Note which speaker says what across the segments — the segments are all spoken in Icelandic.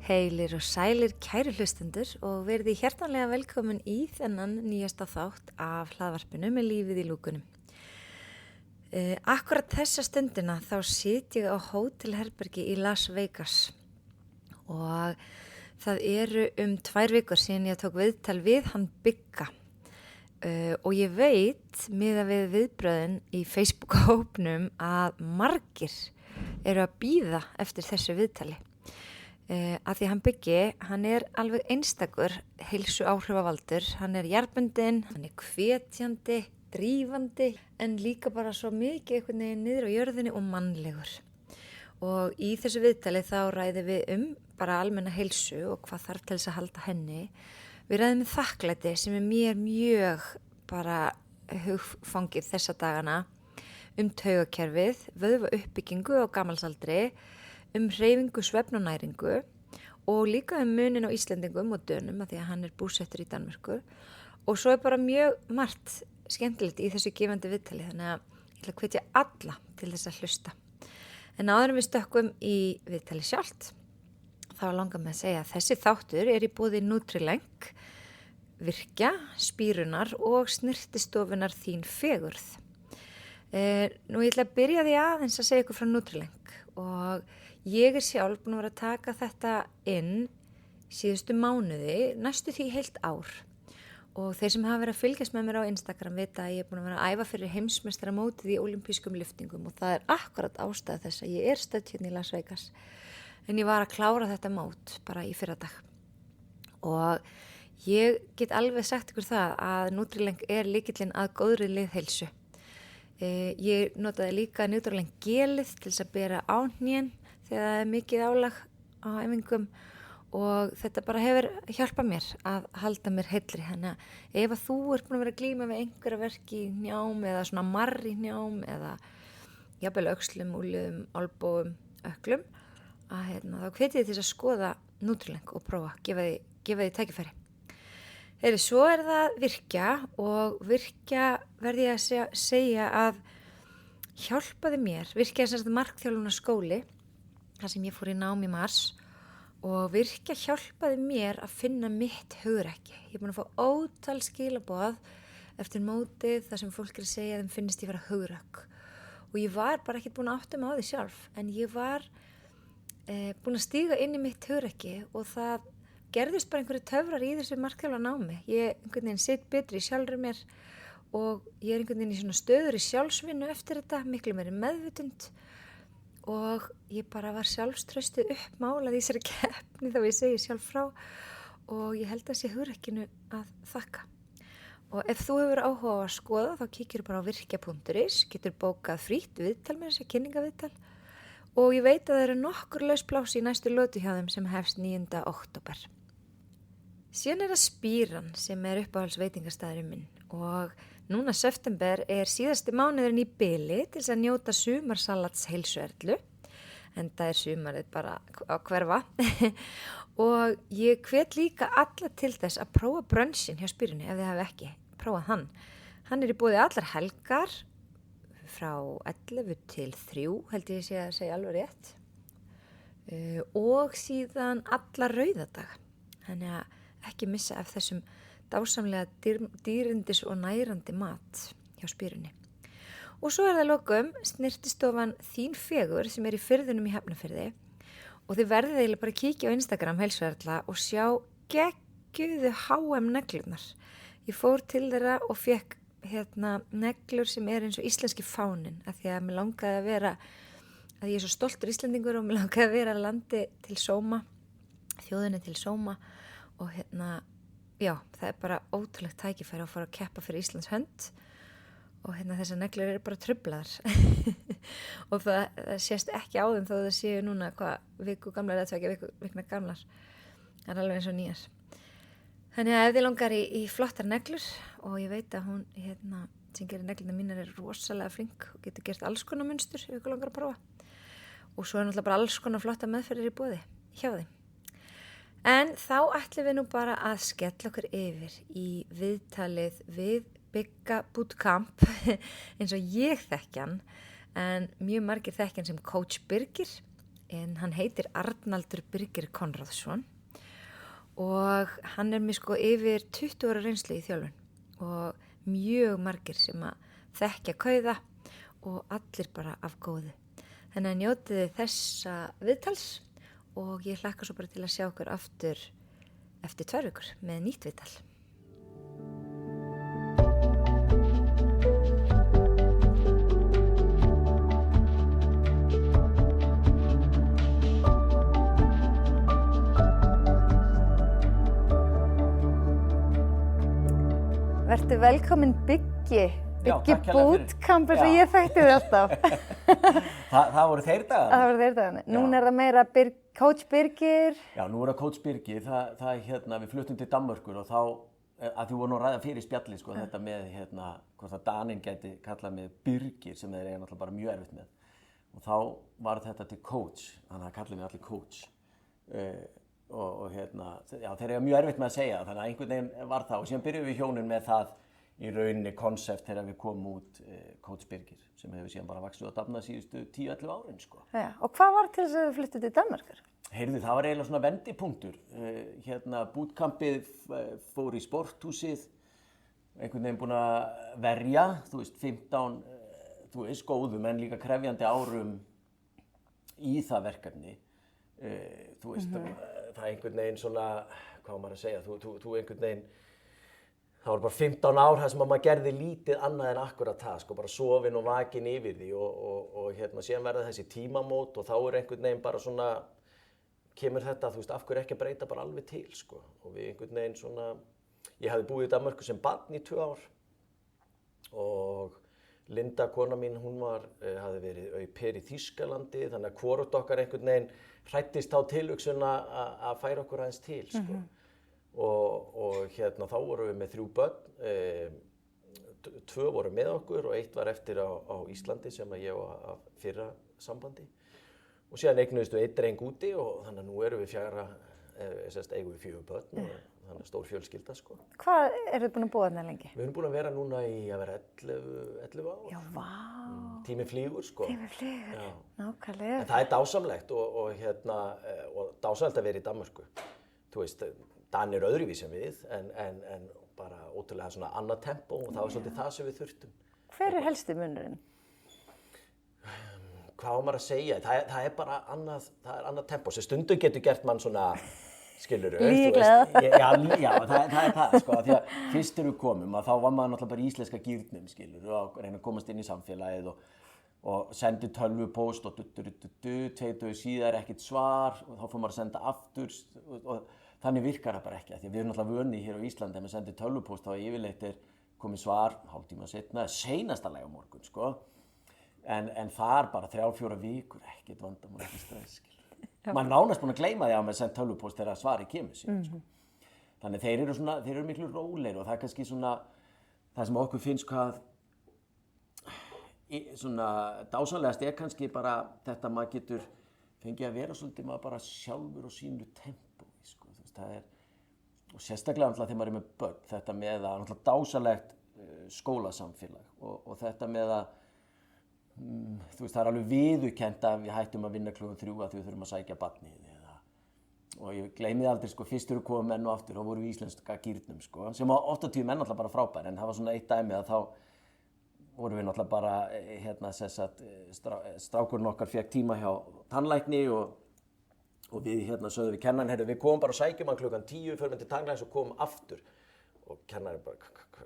Speaker 1: Heilir og sælir kæru hlustendur og verði hjertanlega velkomin í þennan nýjasta þátt af hlaðvarpinu með lífið í lúkunum. Akkurat þessa stundina þá sit ég á hótelherbergi í Las Vegas og það eru 2 vikur síðan ég tók viðtal við hann Bigga og ég veit miðað við viðbröðin í Facebook-hópnum að margir eru að bíða eftir þessu viðtali. Að því hann Biggi, hann er alveg einstakur heilsu áhrifavaldur, hann er jarðbundinn, hann er hvetjandi, drífandi en líka bara svo mikið einhvern veginn niður á jörðinni og mannlegur. Og í þessu viðtali þá ræðum við bara almenna heilsu og hvað þarf til þess að halda henni. Við ræðum þakklæti sem er mér mjög bara hugfangið þessa dagana, taugakerfið, vöðva uppbyggingu á gamalsaldri, hreyfingu, svefn og næringu og líka munin á Íslendingum og Dönum að því að hann er búsettur í Danmörku og svo er bara mjög margt skemmtilegt í þessu gefandi viðtali þannig að ég ætla að hvetja alla til þess að hlusta. En áður en við stökkum í viðtali sjálft þá langar mig að segja að þessi þáttur er í boði Nutrileng, Virkja, Spírunar og snyrtistofunar Þín fegurð. Nú ég ætla að byrja því aðeins að segja ykkur frá Nutrileng og ég er sjálf búin að vera að taka þetta inn síðustu mánuði, næstu því heilt ár og þeir sem hafa verið að fylgjast með mér á Instagram vita að ég er búin að vera að æfa fyrir heimsmeistaramótið í ólympískum lyftingum og það er akkurat ástæða þess að ég er stödd hérna í Las Vegas en ég var að klára þetta mót bara í fyrradag og ég get alveg sagt ykkur það að Nutrileng er lykillinn að góðri liðheilsu. Ég notaði líka Nutrileng gelið til þess að bera á hnén þegar það er mikið álag á æfingum og þetta bara hefur hjálpað mér að halda mér heilri. Þannig að ef að þú ert búin að vera að glíma við einhverja verki í hnjám eða svona marr í hnjám eða jafnvel öxlum, úlnliðum, olnbogum, ökklum að þá hvet ég til að skoða Nutrileng og prófa, gefa því tækifæri. Svo er það Virkja og Virkja verði ég að segja að hjálpaði mér. Virkja er sem sagt markþjálfunar skóli þar sem ég fór í nám í mars og Virkja hjálpaði mér að finna mitt hugrekki. Ég er búin að fá ótal skilaboð eftir mótið þar sem fólk er að segja að þeim finnst ég vera hugrekk og ég var bara ekkert búin að átta mig á því sjálf en ég var búin að stíga inn í mitt hugrekki og það gerðist bara einhverju töfrar í þessu markþjálfa námi. Ég einhvern veginn sitt betri í sjálfri mér og ég er einhvern veginn í svona stöður í sjálfsvinnu eftir þetta, miklu meiri meðvitund og ég bara var sjálfstraustið uppmálað í þessari keppni þá ég segi sjálf frá og ég held að sé hugrekkinu að þakka. Og ef þú hefur áhuga á að skoða þá kíkir bara á virkja.is, getur bókað frítt viðtal með þessi kynningaviðtal og ég veit að það eru nokkur laus pláss í næstu lotu hjá þeim sem hefst 9. október. Síðan er það Spíran sem er uppáhaldsveitingastæðurinn minn og núna september er síðasti mánuðurinn í bili til þess að njóta sumarsalats heilsuerlu en það er sumarið bara á hverfa og ég hvet líka alla til þess að prófa brunchinn hjá Spírunni ef þið hafi ekki prófað hann. Hann er í boði allar helgar frá 11 til 3 held ég sé að segja alveg rétt og síðan alla rauðadaga. Þannig að ekki missa af þessum dásamlega dýrindis og nærandi mat hjá Spírunni. Og svo er það lokum snyrtistofan Þín fegurð sem er í Firðinum í Hafnarfirði og þið verðið eiginlega bara að kíkja á Instagram heilsuerla og sjá geggjuðu HM neglurnar. Ég fór til þeirra og fekk neglur sem er eins og íslenski fáninn af því að mér langaði að vera að ég er svo stoltur Íslendingur og mér langaði að vera landi til sóma, þjóðinni til sóma og já, það er bara ótrúlegt tækifæri að fara að keppa fyrir Íslands hönd og þessar neglur eru bara truflaðar og það sést ekki á þeim þó það séu núna viku gamlar eða 2 vikna gamlar. Það er alveg eins og nýjar. Þannig að ef þið langar í flottar neglur og ég veit að hún sem gerir neglurnar mínar er rosalega flink og getur gert alls konar munstur ef ykkur langar að prófa og svo er náttúrulega bara alls konar flotta meðferðir í boði hjá þeim. En þá ætlum við nú bara að skella okkur yfir í viðtalið við Bigga Bootcamp eins og ég þekki hann en mjög margir þekki hann sem Coach Birgir en hann heitir Arnaldur Birgir Konráðsson og hann með sko yfir 20 ára reynslu í þjálfun og mjög margir sem að þekkja kauða og allir bara af góðu. Þannig að njótið þessa viðtals og ég hlakka svo bara til að sjá okkur aftur eftir 2 vikur með nýtt viðtal. Vertu velkomin Biggi. Biggi Bootcamp eins og ég þekkti þið alltaf.
Speaker 2: Það voru þeir dagarnir.
Speaker 1: Það voru þeir dagarnir. Núna það meira Coach Birgir.
Speaker 2: Já, nú það Coach Birgir. Við fluttum til Danmörkur og þá, að því voru nú að ræða fyrir spjalli, sko, þetta með, hvort að Daninn gæti kallað með Birgir, sem þeir eiga náttúrulega bara mjög erfitt með. Og þá var þetta til Coach, þannig að kallið mig allir Coach. Já, þeir eiga mjög erfitt með að segja, þannig að einhvern veginn var það. Og síðan byrjuðum við hjónin með það í rauninni konsept þegar við komum út Coach Birgir sem hefur síðan bara vaxið og dafnað síðustu 10-11 árin, sko.
Speaker 1: Já, og hvað var til þess að þið fluttu til Danmerkur?
Speaker 2: Heyrðu, það var eiginlega svona vendipunktur. Bootcampið fór í sporthúsið, einhvern veginn búinn að verja, 15, góðum en líka krefjandi árum í það verkefni. Það einhvern veginn svona, hvað var maður að segja, þú einhvern veginn, það var bara 15 ár þar sem að maður gerði lítið annað en akkurat það, sko, bara sofinn og vakin yfir því og síðan verða þessi tímamót og þá einhvern veginn bara svona, kemur þetta, af hverju ekki að breyta bara alveg til, sko, og við einhvern veginn svona, ég hafði búið í Danmörku sem barn í 2 ár og Linda, kona mín, hún hafði verið au pair í Þýskalandi, þannig að hvorugt okkar einhvern veginn hræddist á tilhugsun að færa okkur aðeins til, sko. Og þá vorum við með 3 börn, 2 voru með okkur og 1 var eftir á Íslandi sem að ég var af fyrra sambandi. Og síðan eignuðumst við 1 dreng úti og þannig að nú erum við eigum við 4 börn og þannig að stór fjölskylda, sko.
Speaker 1: Hvað þið búin að búa þarna lengi?
Speaker 2: Við erum búin að vera núna í að vera 11 ár.
Speaker 1: Já, vá.
Speaker 2: Tíminn flýgur, sko.
Speaker 1: Tíminn flýgur, nákvæmlega.
Speaker 2: En það dásamlegt og dásamlegt að vera í Danmörku. Þú veist, Danir öðruvísi en við, en bara ótrúlega svona annað tempó og það var svolítið það sem við þurftum.
Speaker 1: Hver helsti munurinn?
Speaker 2: Hvað á maður að segja? Það bara annað tempó sem stundum getur gert mann svona, skilurðu.
Speaker 1: Líklega.
Speaker 2: Já, það það, sko, því að fyrst þegar við komum að þá var maður náttúrulega bara í íslenska gírnum, skilurðu, og reyna að komast inn í samfélagið og sendi tölvupóst og 2 dögum síðar ekkert svar og þá fór maður að senda aftur og þannig virkar það bara ekki, því að við erum náttúrulega vöni hér á Íslandi að maður sendir tölvupóst þá yfirleitt komið svar hálftíma seinna, seinasta lagi á morgun, sko. En þar bara 3-4 vikur, ekkert vandamál, ekki stress, skilur. Maður nánast búinn að gleyma því að maður sendt tölvupóst þegar svarið kemur síðan, sko. Þannig þeir eru miklu rólegri og það kannski svona það sem okkur finnst hvað svona dásamlegast kannski bara þetta maður getur fengið að vera svolítið maður bara sjálfur og sínu tempói, sko. Og sérstaklega þegar maður með börn, þetta með að dásamlegt skólasamfélag og þetta með að það alveg viðurkennt að við hættum að vinna klukkan 3 að við þurfum að sækja barnið og ég gleymi það aldrei, sko, fyrst þegar við komum enn og aftur þá vorum við íslenska gírnum, sko, sem á 80 menn náttúrulega bara frábær en það var svona eitt dæmi að þá vorum við náttúrulega bara strákurinn okkar fékk tíma hjá tannlækni og við sögðum við kennarinn, við komum bara og sækjum hann klukkan 10, förum til tannlæknis og komum aftur og kennarinn bara,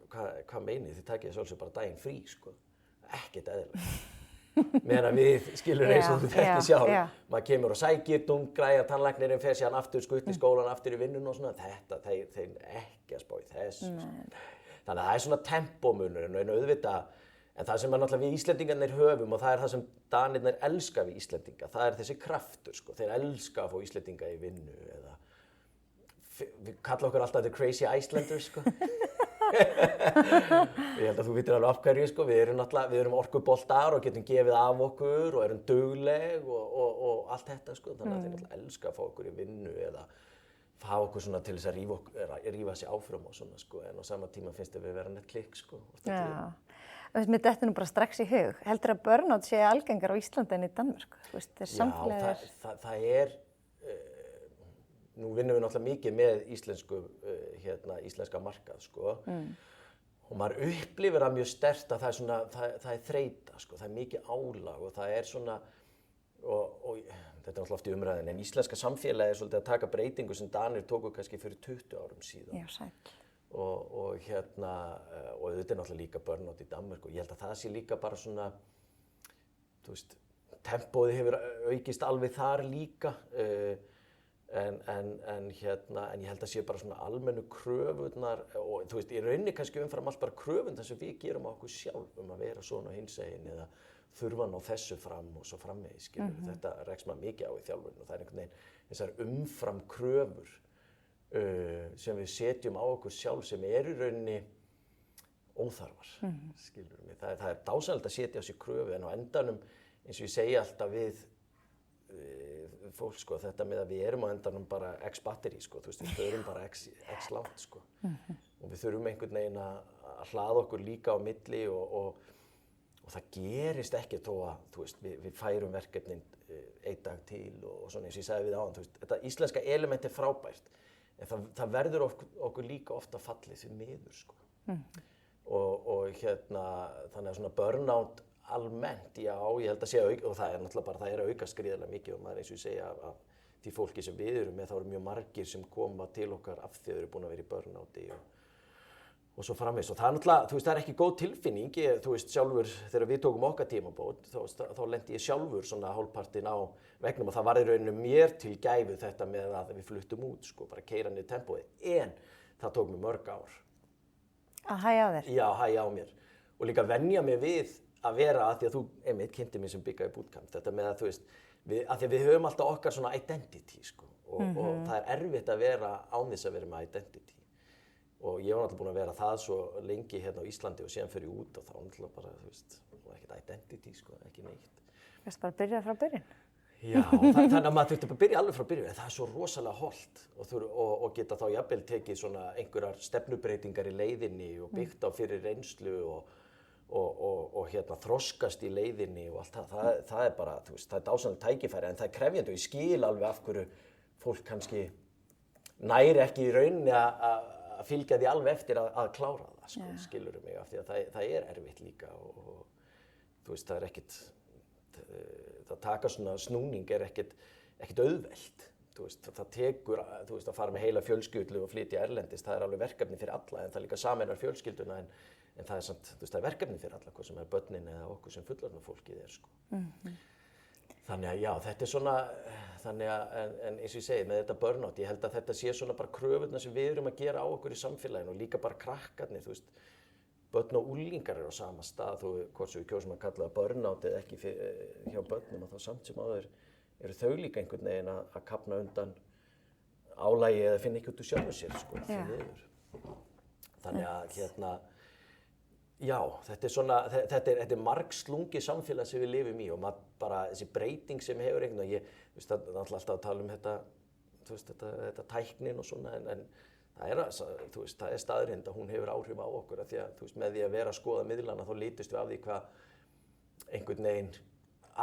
Speaker 2: hvað meinið þið takið þessu bara daginn frí, sko, ekkert eðlilega. Meðan við skilur eins og þú þekkir sjálf, maður kemur og sækir, græjar tannlæknirinn, fer síðan aftur, skutt í skólan, aftur í vinnun og svona, þeir ekki að spá í þessu. Þannig að það svona tempómunurinn og auðvitað, en það sem náttúrulega við Íslendingarnir höfum og það það sem Danirnir elska við Íslendinga, það þessi kraftur, sko, þeir elska að fá Íslendinga í vinnu eða, við kalla okkur alltaf the crazy Icelanders, sko. Ég held að þú vitir alveg af hverju, sko, við erum orkuboltar og getum gefið af okkur og erum dugleg og allt þetta, sko, þannig að þeir náttúrulega elska að fá okkur í vinnu eða fá okkur svona til þess að rífa sig áfram og svona, sko, en á sama tíma finnst við vera nett klikk, sko.
Speaker 1: Já, Mér dettur nú bara strax í hug. Heldur að burnout sé algengar á Íslandi en í Danmörku?
Speaker 2: Já, það er, nú vinnum við náttúrulega mikið með íslenska markað, sko. Og maður upplifir það mjög sterkt að það er þreyta, sko. Það er mikið álag og það er svona, og þetta er náttúrulega oft í umræðinni, en íslenska samfélagi er svolítið að taka breytingu sem Danir tóku kannski fyrir 20 árum síðan.
Speaker 1: Já, sæll.
Speaker 2: Og þetta er náttúrulega líka burnout í Danmörku og ég held að það sé líka bara svona, þú veist, tempóið hefur aukist alveg þar líka, en ég held að sé bara svona almennu kröfurnar og þú veist, í rauninni kannski umfram allt bara kröfurnar sem við gerum á okkur sjálf að vera svona hinsegin eða þurfa að ná þessu fram og svo framvegis, skilur. Þetta rekst maður mikið á í þjálfun og það er einhvern veginn þessar umfram kröfur sem við setjum á okkur sjálf sem eru í rauninni óþarfar, skilur mig. Það er dásamlegt að setja á sig kröfu en á endanum, eins og ég segi alltaf við fólk, sko, þetta með að við erum á endanum bara x batteri, sko, þú veist, við förum bara x langt, sko. Og við þurfum einhvern veginn að hlaða okkur líka á milli og það gerist ekki þó að, þú veist, við færum verkefnin einn dag til og svona eins og ég sagði við áðan, þú veist, þetta íslenska element er frábært, en það verður okkur líka ofta fallið því miður, sko. Og þannig að svona burnout almennt, já, ég held að sé og það er náttúrulega bara, það er að aukast gríðarlega mikið og maður eins og ég segja af því fólki sem við erum með, þá eru mjög margir sem koma til okkar af því þau eru búin að vera í burnouti og svo framvegis. Og það er náttúrulega, þú veist, það er ekki góð tilfinning, þú veist, sjálfur, þegar við tókum okkar tímabót, þá lendi ég sjálfur svona hálfpartinn á vegnum og það var í rauninu mér til gæfu þetta með að við fluttum út, sko, bara keyra niður tempóið, en það tók mér mörg ár.
Speaker 1: Að hægja á þér? Já,
Speaker 2: hægja á mér. Og líka venja mig við að vera að því að þú, einmitt, kynnti mig sem Bigga í bootcamp, þetta með að, þú veist, að því að við höfum alltaf okkar svona identity, sko, og það er erfitt að vera án þess að vera með identity. Og ég var náttúrulega búin að vera það svo lengi hérna á Íslandi og síðan fer ég út og þá náttúrulega bara, þú veist, ekkert identity, sko, ekki neitt.
Speaker 1: Þú veist bara að byrja frá byrjun?
Speaker 2: Já, þannig að maður þurfti bara að byrja alveg frá byrjun, en það er svo rosalega hollt og geta þá jafnvel tekið svona einhverjar stefnubreytingar í leiðinni og byggt á fyrir reynslu og þroskast í leiðinni og allt það. Það er bara, þú veist, það er dásamlegt tækifæri, en það er krefjandi og ég skil alveg af hverju fólk kannski næri ekki í rauninni að fylgja því alveg eftir að klára það, sko, skilurðu mig, af því að það er erfitt líka og þú veist, það er ekkert, það taka svona snúning er ekkert auðvelt, þú veist, það tekur, þú veist, að fara með heila fjölskyldu og flytja erlendis, það er alveg verkefni fyrir alla, en það er líka sameinar fjölskylduna, en það er samt, þú veist, það er verkefni fyrir alla, hvað sem er börnin eða okkur sem fullorðna fólkið er, sko. Þannig að já, þetta er svona, þannig að, en eins og ég segi, með þetta burnout, ég held að þetta sé svona bara kröfurnar sem við erum að gera á okkur í samfélaginu og líka bara krakkarnir, þú veist, börn og unglingar eru á sama stað og hvort sem við kjósum að kalla það burnout eða ekki hjá börnum og þá samt sem áður eru þau líka einhvern veginn að kafna undan álagi eða finna ekki út úr sjálfu sér, sko, því miður. Þannig að já, þetta er svona, þetta er margslungið samfélag sem við lifum í og maður bara, þessi breyting sem hefur einhvern veginn, ég veist, það er alltaf að tala um þetta, þú veist, þetta tæknin og svona, en það er, þú veist, það er staðreynd að hún hefur áhrif á okkur af því að, þú veist, með því að vera að skoða miðlana þá lítist við af því hvað einhvern veginn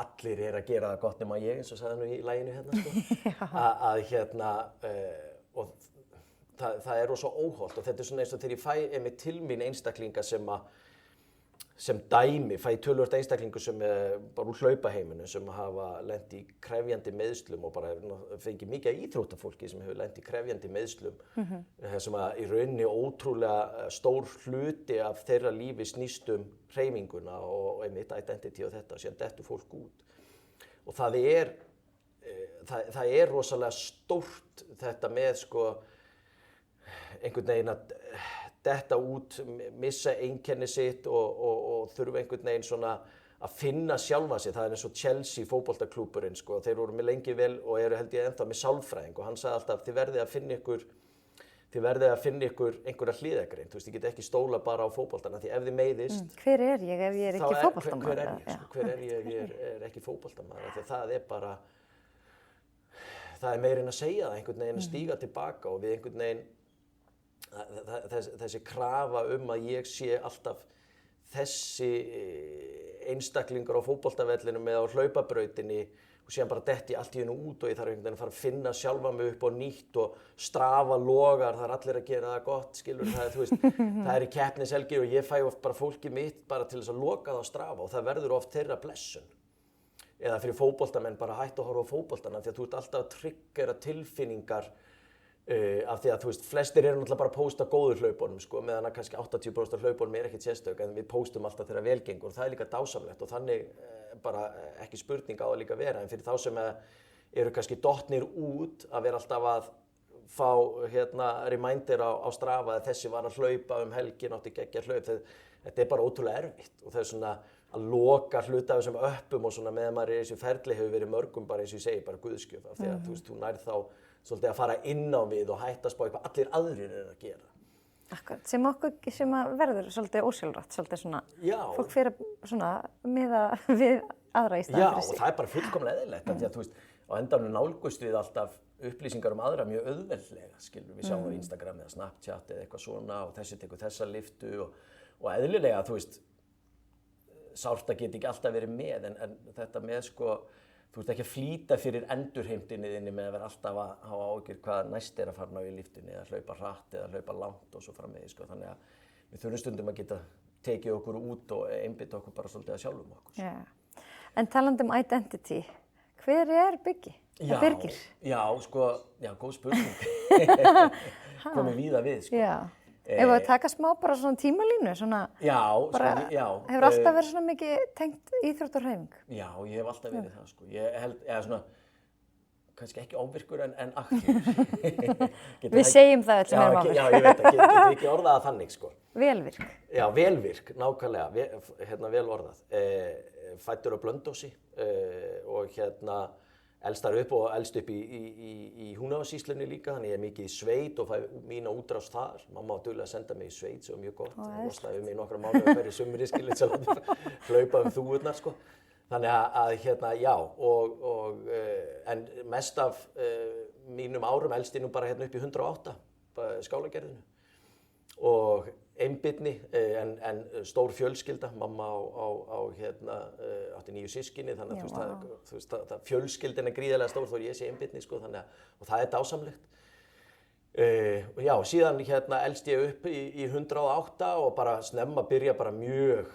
Speaker 2: allir er að gera það gott nema ég, eins og sagði nú í laginu hérna, sko, og það er rosa óhollt og þetta er svona eins og þegar ég fæ einmitt til mín einstaklinga sem dæmi, fæ töluvert einstaklingu sem bara úr hlaupaheiminu sem hafa lent í krefjandi meiðslum og bara fengið mikið af íþróttafólki sem hefur lent í krefjandi meiðslum sem að í rauninni ótrúlega stór hluti af þeirra lífi snýst hreyfinguna og einmitt identity og þetta og síðan dettur fólk út. Og það er rosalega stórt þetta með sko einhvern veginn að detta út, missa einkenni sitt og þurfa einhvern veginn svona að finna sjálfa sig. Það er eins og Chelsea fótboltaklúbburinn, sko, þeir voru með lengi vel og eru held ég ennþá með sálfræðing og hann sagði alltaf þið verðið að finna ykkur einhverja hliðargrein, þú veist, ég get ekki stóla bara á fótboltana því ef þið meiðist.
Speaker 1: Hver er ég ef ég er ekki fótboltamaður?
Speaker 2: Hver er ég ef ég er ekki fótboltamaður? Því það er bara, það er meira en að segja það, einhvern veginn að stíga tilbaka og við einhvern veginn þessi krafa að ég sé alltaf þessi einstaklingur á fótboltavellinum eða á hlaupabrautinni og síðan bara detti allt í hennu út og ég þarf einhvern veginn að fara að finna sjálfa mig upp á nýtt og Strava logar, það allir að gera það gott, skilur, þú veist, það í keppnishelgi og ég fæ oft bara fólkið mitt bara til þess að loka það á Strava og það verður oft þeirra blessun. Eða fyrir fótboltamenn bara hætt að horfa á fótboltana því að þú ert alltaf að tryggera tilfinningar af því að þú veist, flestir eru náttúrulega bara að pósta góður hlaupunum sko, meðan að kannski 80% af hlaupunum ekkert sérstök en við póstum alltaf þegar vel gengur og það líka dásamlegt og þannig bara ekki spurning á að líka vera en fyrir þá sem eru kannski dottnir út að vera alltaf að fá reminder á Strava að þessi var að hlaupa helgin átti geggja hlaup, þetta bara ótrúlega erfitt og það svona að loka hluta af þessum öppum og svona meðan maður í þessu ferli hefur verið mörgum bara eins og ég segi bara guðskjöf af því að þú veist, þú nærð þá svolítið að fara inn á við og hætta að spá eitthvað allir aðrir að gera.
Speaker 1: Akkurat, sem að verður svolítið ósjálfrátt, svolítið svona, fólk fyrir svona miða við aðra í staðinn fyrir sig.
Speaker 2: Já, og það bara fullkomlega eðlilegt, því að þú veist, á endanum nálgust við alltaf upplýsingar aðra mjög auðveldlega, skilur við sjáum á Instagram eða Snapchat eða eitthvað svona og þessi tekur þessa lyftu og eðlilega, þú veist, sárt að geta ekki alltaf verið með en þetta með sko, þú ert ekki að flýta fyrir endurheimtinni þinni með að vera alltaf að hafa áhyggjur hvað næst að fara ná í lyftunni eða hlaupa hratt eða hlaupa langt og svo framvegis sko. Þannig að við þurfum stundum að geta tekið okkur út og einbytta okkur bara svolítið að sjálfum okkur.
Speaker 1: Yeah. En talandi identity, hver Biggi? Birgir?
Speaker 2: Já, sko, góð spurning. Komið víða við, sko.
Speaker 1: Já. Ef við taka smá bara svona tímalínu, svona bara, hefur alltaf verið svona mikið tengt íþrótt og hreyfing?
Speaker 2: Já, ég hef alltaf verið það, sko. Ég held, eða svona, kannski ekki ávirkur en aktífur.
Speaker 1: Við segjum það öll sem erum ávirk.
Speaker 2: Já, ég veit það, getur ekki orðað það þannig, sko.
Speaker 1: Velvirk.
Speaker 2: Já, velvirk, nákvæmlega, vel orðað. Fæddur á Blönduósi og elstar upp og elst upp í Húnavatnssýslunni líka, þannig ég er mikið í sveit og fæ mína útrás þar. Mamma var dugleg að senda mig í sveit, sem var mjög gott. Það losnaði mig í nokkra mánuði hverju sumri, skilur, til að hlaupa þúfurnar, sko. Þannig að já, en mest af mínum árum elst ég nú bara upp í 108, Skálagerðinu. Og einbirni, en stór fjölskylda, mamma átti 9 systkini, þannig að fjölskyldin er gríðarlega stór þó ég sé einbirni, sko, og það er dásamlegt. Og já, síðan elst ég upp í 108 og bara byrja bara mjög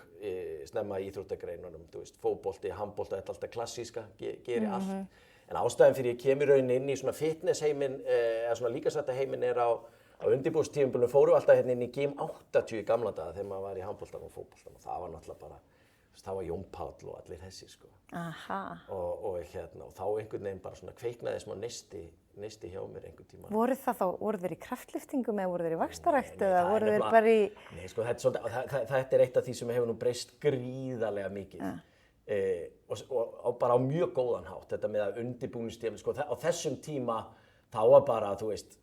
Speaker 2: snemma í íþróttagreinunum, þú veist, fótbolti, handbolti, þetta alltaf klassíska, geri allt. En ástæðan fyrir ég kemur raunin inn í svona fitnessheiminn, eða svona líkamsræktarheiminn á undirbúningstímabilinu fórum við alltaf inn í Gym 80 í gamla daga þegar maður var í handboltanum og fótboltanum og það var náttúrulega bara, það var Jón Páll og allir þessir sko.
Speaker 1: Aha.
Speaker 2: Og þá einhvern veginn bara svona kveiknaði smá neisti hjá mér einhvern tíma.
Speaker 1: Voru þeir í kraftlyftingum eða voru þeir í vaxtarækt eða voru þeir bara í...
Speaker 2: Nei, sko þetta er eitt af því sem hefur nú breyst gríðarlega mikið. Og bara á mjög góðan hátt, þetta með að undirbúningstímabilinu, sko, á þessum tíma þá var bara, þú veist,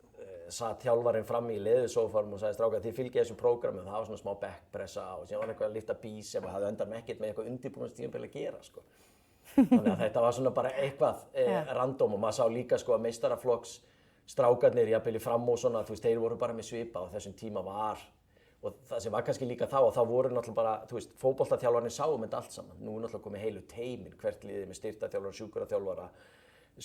Speaker 2: satt þjálfarinn fram í leðusófanum og sagði strákar þið fylgið þessu prógrami og það var svona smá backpressa og síðan var eitthvað að lyfta bís sem hafði endan ekkert með eitthvað undirbúningstímabil að gera sko. Þannig að þetta var svona bara eitthvað random og maður sá líka sko að meistaraflokks strákarnir jafnvel í fram og svona, þú veist, þeir voru bara með svipa og þessum tíma var og það sem var kannski líka þá og þá voru náttúrulega bara, þú veist, fótboltaþjálfarnir sáum þetta allt saman. Nú er náttúrulega komið heilu teymin, hvert liðið með styrktarþjálfara, sjúkraþjálfara,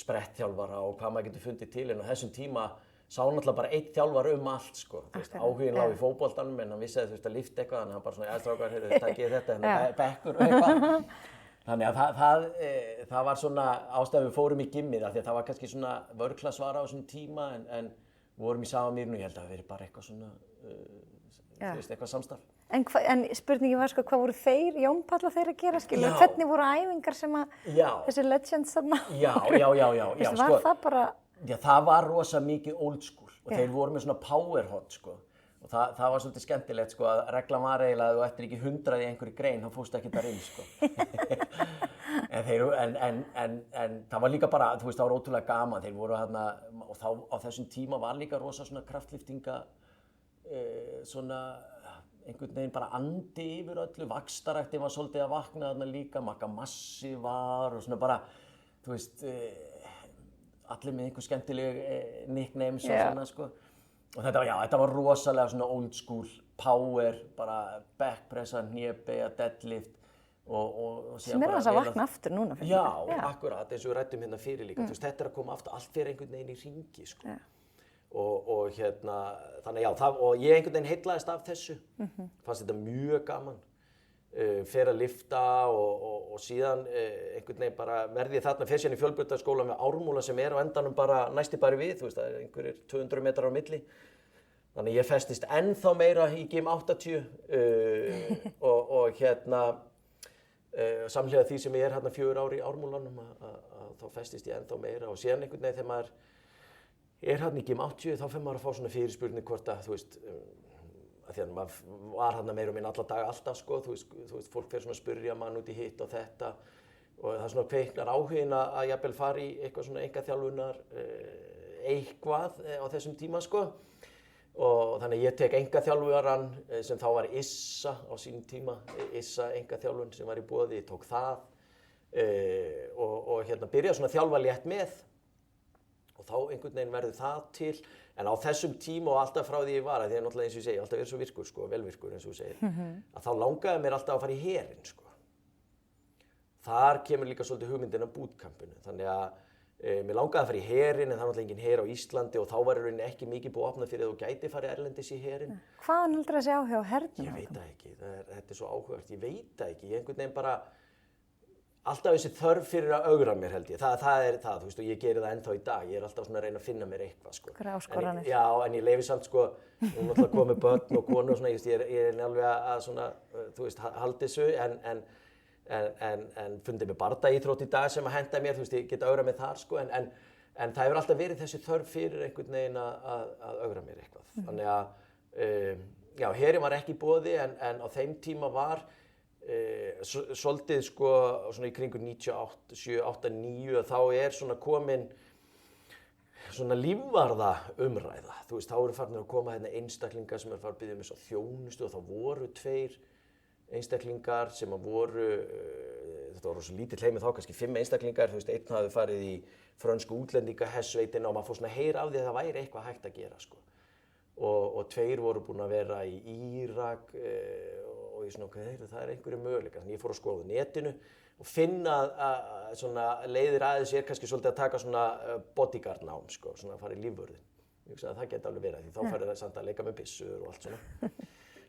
Speaker 2: sprettþjálfara og hvað maður getur fundið til en á þessum tíma sá náttúrulega bara einn þjálfari allt sko, þú veist, áhuginn lá í fótboltanum en hann vissi að þú veist að lyfta eitthvað, þannig að hann bara svona, strákar, heyrðu, takkið þetta, bekkur og eitthvað. Þannig að það var svona ástæðan við fórum í gymmið, af því að það var kannski svona vörklassvara á þessum tíma en vorum í sama mýrinu, ég held að það veri bara eitthvað svona, þú veist, eitthvað samstarf.
Speaker 1: En spurningin var sko, hvað voru þeir, Jón Páll og þeir að gera, skilur? Hvernig voru æfingar sem að þessi legends þarna?
Speaker 2: Já,
Speaker 1: sko. Var það bara...
Speaker 2: Já, það var rosa mikið old school og þeir voru með svona power hot sko og það var svolítið skemmtilegt sko að reglan var eiginlega að þú ættir ekki 100 í einhverju grein þá fórstu ekki þar inn sko. en það var líka bara, þú veist, það var ótrúlega gaman, þeir voru þarna og þá á þessum tíma var líka rosa svona kraftliftinga svona einhvern veginn bara andi yfir öllu, vaxtaræktin var svolítið að vakna þarna líka, Magga Massi var og svona bara, þú veist, allir með einhver skemmtileg nicknames og svona sko. Og þetta var rosalega svona old school power, bara backpressa, hnébeygja, deadlift og
Speaker 1: sem þess að vakna aftur núna.
Speaker 2: Já, akkurat, eins og við ræddum hérna fyrir líka. Þú veist, þetta að koma aftur, allt fyrir einhvern veginn í hringi, sko. Og þannig já, og ég einhvern veginn heillaðist af þessu. Fannst þetta mjög gaman. Fer að lifta og síðan einhvern veginn bara verði ég þarna fer síðan í fjölbrautaskóla með Ármúla sem á endanum bara næsti bara við, þú veist, það einhverjir 200 metrar á milli. Þannig ég festist ennþá meira í Gym 80 og samhliða því sem ég hérna 4 ár í Ármúlanum að þá festist ég ennþá meira og síðan einhvern veginn þegar maður hérna í Gym 80 þá fer maður að fá svona fyrirspurning hvort að, þú veist, því að maður var hérna meira og minna alla daga alltaf, sko, þú veist, fólk fer svona að spyrja mann út í hitt og þetta og það svona kveiknar áhuginn að jafnvel fara í eitthvað svona einkaþjálfunar eitthvað á þessum tíma, sko. Og þannig ég tek einkaþjálfaran sem þá var Issa á sínum tíma, Issa einkaþjálfun sem var í boði, ég tók það og byrjaði svona að þjálfa létt með og þá einhvern veginn verður það til. En á þessum tíma og alltaf frá því ég var, því að náttúrulega eins og ég segi, alltaf verið svo virkur, sko, velvirkur eins og þú segir, að þá langaði mér alltaf að fara í herinn, sko. Þar kemur líka svolítið hugmyndin af bootcampinu, þannig að mér langaði að fara í herinn en það er náttúrulega engin her á Íslandi og þá var í rauninni ekki mikið búið að opna fyrir að þú gæti farið erlendis í herinn.
Speaker 1: Hvaðan heldur þessi áhuga á hernum?
Speaker 2: Ég veit það ekki, þetta svo áhugavert, ég veit það ekki, ég einhvern veginn bara alltaf þessi þörf fyrir að ögra mér held ég, það er það, þú veist, og ég geri það ennþá í dag, ég alltaf svona að reyna að finna mér eitthvað, sko.
Speaker 1: Hver áskoranir?
Speaker 2: Já, en ég leyfi samt, sko, nú náttúrulega komið börn og konur og svona, ég er alveg að svona, þú veist, halda þessu, en fundið mér bardaíþrótt í dag sem að henda mér, þú veist, ég get ögrað mér þar, sko, en það hefur alltaf verið þessi þörf fyrir einhvern veginn að ögra mér eitthvað. Þannig að, já, herinn var ekki í boði, en á þeim tíma var svolítið, sko, svona í kringu 98, 7, 8, 9, þá svona komin svona lífvarða umræða. Þú veist, þá eru farnir að koma hérna einstaklingar sem farið að biðja þessa þjónustu og þá voru 2 einstaklingar sem að voru, þetta var svo lítill heimi þá, kannski 5 einstaklingar, þú veist, einn hafði farið í frönsku útlendingahersveitina og maður fór svona að heyra af því að það væri eitthvað hægt að gera, sko. Og 2 voru búin að vera í Írak og ég svona, það er einhverju möguleikar. Þannig ég fór að skoða netinu og finna að svona leiðir aðeins kannski svolítið að taka svona bodyguard nám, sko, svona að fara í lífvörðin. Ég hugsaði að það geti alveg verið, því þá farið það samt að leika með byssur og allt svona.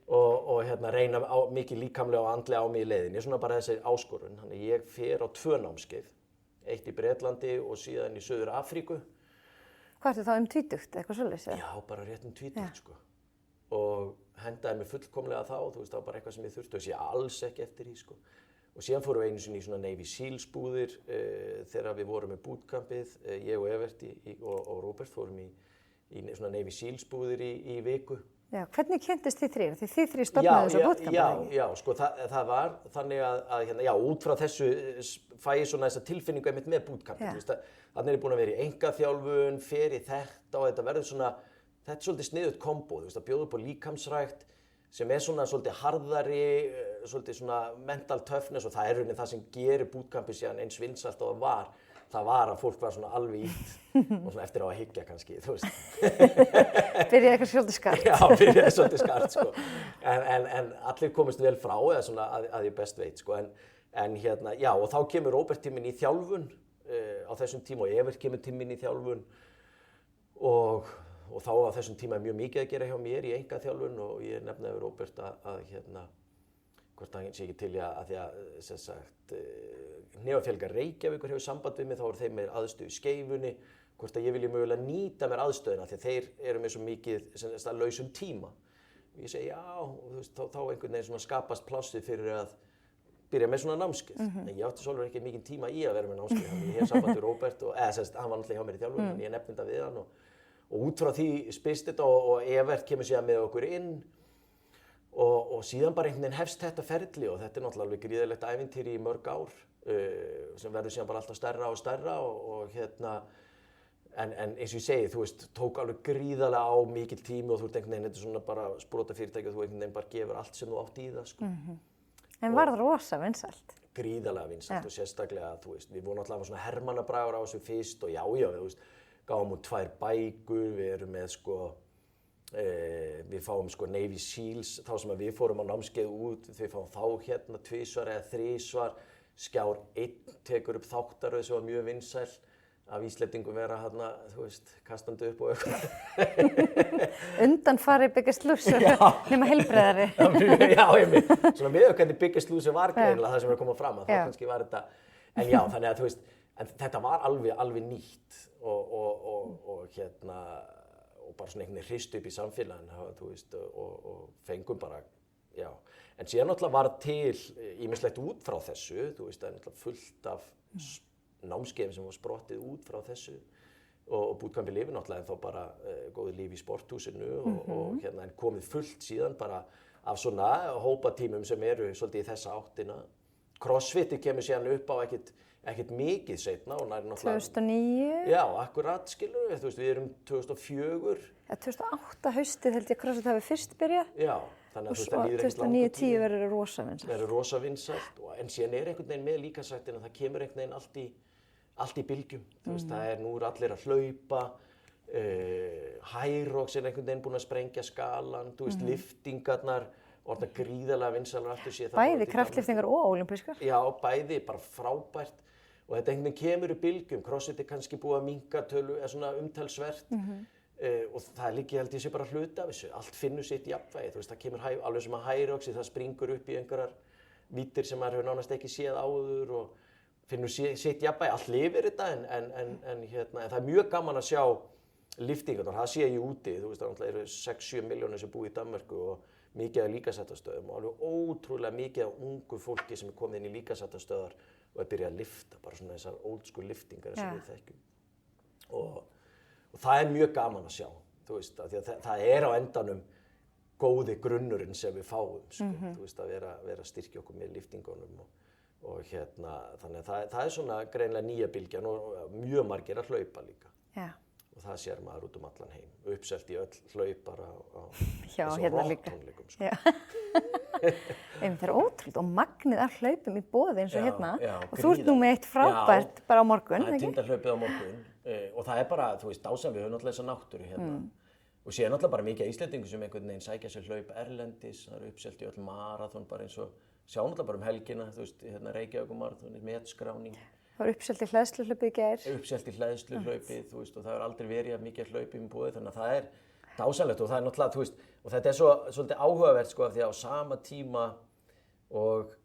Speaker 2: og reyna mikið líkamlega og andlega á mig í leiðinni, svona bara þessi áskorun. Þannig ég fer á 2 námskeið, eitt í Bretlandi og síðan í Suður Afríku.
Speaker 1: Hvað ertu þá 20, eitthvað svoleiðis?
Speaker 2: Já, bara rétt 20, sko. Og hendaði mér fullkomlega þá, þú veist, það var bara eitthvað sem ég þurfti og sé alls ekki eftir í, sko. Og síðan fórum við einu sinni í svona Navy Seals búðir þegar við vorum með bootcampið, ég og Evert og Róbert fórum í svona Navy Seals búðir í viku.
Speaker 1: Já, hvernig kynntist þið 3? Þið 3 stofnaðu þessu bootcampið?
Speaker 2: Já, sko, það var þannig að já, út frá þessu fæ ég svona þessa tilfinningu einmitt með bootcampið, þú veist, þannig er ég búin að vera í einkaþjálfun, fer í þetta og þetta verður svona, þetta er svolítið sniðugt kombo, þú veist, að bjóða upp á líkamsrækt sem er svona svolítið harðari, svolítið svona mental toughness og það er rauninni það sem gerir bootcampið síðan eins vinsælt og það var að fólk var svona alveg ítt og svona eftir á að hyggja kannski, þú veist.
Speaker 1: Byrjaði eitthvað svolítið skart.
Speaker 2: Já, byrjaði svolítið skart, sko. En allir komist vel frá eða svona að ég best veit, sko. En hérna, já, og þá kemur Róbert til mín í þjálfun á þessum tíma og Evert kemur til mín í þjálfun og þá á þessum tíma er mjög mikið að gera hjá mér í einkaþjálfun og ég nefnaði Róbert að hérna, hvort það sé ekki til að því að, sem sagt, Hnefafélag Reykjavíkur hefur samband við mig, þá eru þeir með aðstöðu í Skeifunni, hvort að ég vilji mögulega nýta mér aðstöðuna því að þeir eru með svo mikið lausum tíma. Og ég segi já, og þú veist, þá einhvern veginn svona skapast plássið fyrir að byrja með svona námskeið. En ég átti svolítið ekki mikinn tíma í að vera með námskeið, þannig ég hef samband við Róbert og, hann var náttúrulega hjá mér í þjálfun, en ég nefndi þetta við hann og út frá því spyrst þetta og Evert kemur síðan með okkur inn og síðan bara einhvern veginn hefst þetta ferli og þetta er náttúrulega alveg gríðarlegt ævintýri í mörg ár sem verður síðan bara alltaf stærra og stærra og hérna en eins og ég segi, þú veist, tók alveg gríðarlega á mikil tími og þú ert einhvern veginn, þetta er svona bara sprotafyrirtæki og þú einhvern veginn bara gefur allt sem þú átt í það, sko.
Speaker 1: En var það rosa vinsælt?
Speaker 2: Gríðarlega vinsælt og sérstaklega, þú veist, við vorum alltaf svona hermannabragur á þessu fyrst og já, þú veist, gáum út 2 bækur, við erum með, sko, Við fáum sko Navy Seals, þá sem við fórum á námskeið út, við fáum þá hérna 2 eða 3, Skjár 1 tekur upp þáttaröð sem var mjög vinsæl af Íslendingum vera hérna, þú veist, kastandi upp og eitthvað.
Speaker 1: Undanfari Biggest Loser, nema heilbrigðari.
Speaker 2: Já, einmitt. Svona við hvernig Biggest Loser var greinilega það sem er að koma fram, að þá kannski var þetta, en já, þannig að þú veist, en þetta var alveg nýtt og hérna, og bara svona einhvern veginn hrist upp í samfélaginu, þú veist, og fengum bara, já. En síðan náttúrulega var til ýmislegt út frá þessu, þú veist, það er náttúrulega fullt af námskeiðum sem var sprottið út frá þessu og bootcampi lifir náttúrulega en þá bara góðið líf í sporthúsinu og hérna en komið fullt síðan bara af svona hópatímum sem eru svolítið í þessa áttina. Crossfitið kemur síðan upp á ekkert mikið seinna og nær náttúrulega
Speaker 1: 2009?
Speaker 2: Já, akkurat skilur við, þú veist, við erum 2004.
Speaker 1: 2008 haustið held ég CrossFit hafi fyrst byrjað.
Speaker 2: Já, þannig að þú veist, það líður ekkert langur
Speaker 1: 2009-10 verður rosa vinsælt.
Speaker 2: Verður rosa vinsælt, en síðan er einhvern veginn með líkamsræktina, það kemur einhvern veginn allt í bylgjum. Þú veist, það er nú allir að hlaupa, Hyrox er einhvern veginn búin að sprengja skalan, þú veist, liftingarnar, orðnar gríðarlega vinsælar aftur séð.
Speaker 1: Bæði kraftliftingar og ólympískar?
Speaker 2: Já, bæði, bara frábært. Og þetta einhvern veginn kemur í bylgjum, CrossFit er kannski búið að minnka tölu, svona umtalsvert. Og það líka held ég sé bara hluti af þessu, allt finnur sitt jafnvægi, þú veist, það kemur alveg sem að Hyroxi, það springur upp í einhverjar víddir sem maður hefur nánast ekki séð áður og finnur sitt jafnvægi, allt lifir þetta en það er mjög gaman að sjá liftingarnar, það sé ég úti, þú veist, það eru 6-7 milljónir sem búið í Danmörku og mikið af líkamsræktarstöðum og alveg ótrúlega mikið af ungu fólki sem er komið inn í líkamsræktarstöðar og er byrjað að lifta, bara svona þessar old school liftingar sem við þekkjum. Og það er mjög gaman að sjá, þú veist, af því að það er á endanum góði grunnurinn sem við fáum, sko, þú veist, að vera að styrkja okkur með liftingunum og hérna, þannig að það er svona greinilega nýja bylgjan og mjög margir að hlaupa líka. Já. Og það sér maður út alllan heim, uppselt í öll hlaupara á þessum rocktónleikum, sko.
Speaker 1: Það er ótrúlega og magnið af hlaupum í boði eins og hérna og þú ert nú með eitt frábært bara á morgun,
Speaker 2: ekki? Já, það er Tindahlaupið á morgun og það er bara, þú veist, dásamlegt, við höfum náttúrulega þessa náttúru hérna og síðan náttúrulega bara mikið Íslendingur sem einhvern veginn sækja sér hlaup erlendis, það eru uppselt í öll maraþon bara eins og sjá náttúrulega bara helgina, þú veist, hérna Reykjavíkurmaraþon, metskráning.
Speaker 1: Það var uppselt í hleðsluhlaupið í gær.
Speaker 2: Uppselt í hleðsluhlaupið, þú veist, og það hefur aldrei verið mikið hlaupið í boði, þannig að það er dásamlegt og það er náttúrulega, þú veist, og þetta er svolítið áhugavert, sko, af því að á sama tíma og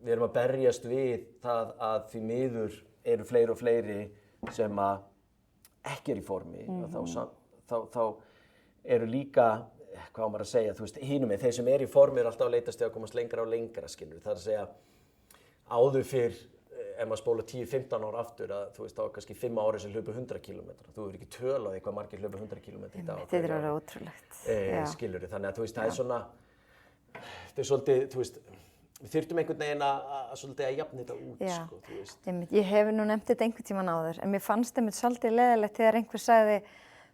Speaker 2: við erum að berjast við það að því miður eru fleiri og fleiri sem að ekki er í formi, þá eru líka, hvað á maður að segja, þú veist, hinum með þeir sem er í formi eru alltaf að leitast til að komast lengra og lengra, skilur, það er að segja áður fyrr ef maður spóla 10-15 ár aftur að þú veist þá er kannski 5 ári sem hlaupa 100 km. Þú hefur ekki töl á því hvað margir hlaupa 100 km í dag.
Speaker 1: Þetta er alveg ótrúlegt.
Speaker 2: Skilurðu, þannig að þú veist það er svona, þetta er svolítið, þú veist, við þyrftum einhvern veginn að svolítið að jafna þetta út, sko, þú veist.
Speaker 1: Ég hef nú nefnt þetta einhvern tímann áður, en mér fannst þetta svolítið leiðilegt þegar einhver sagði,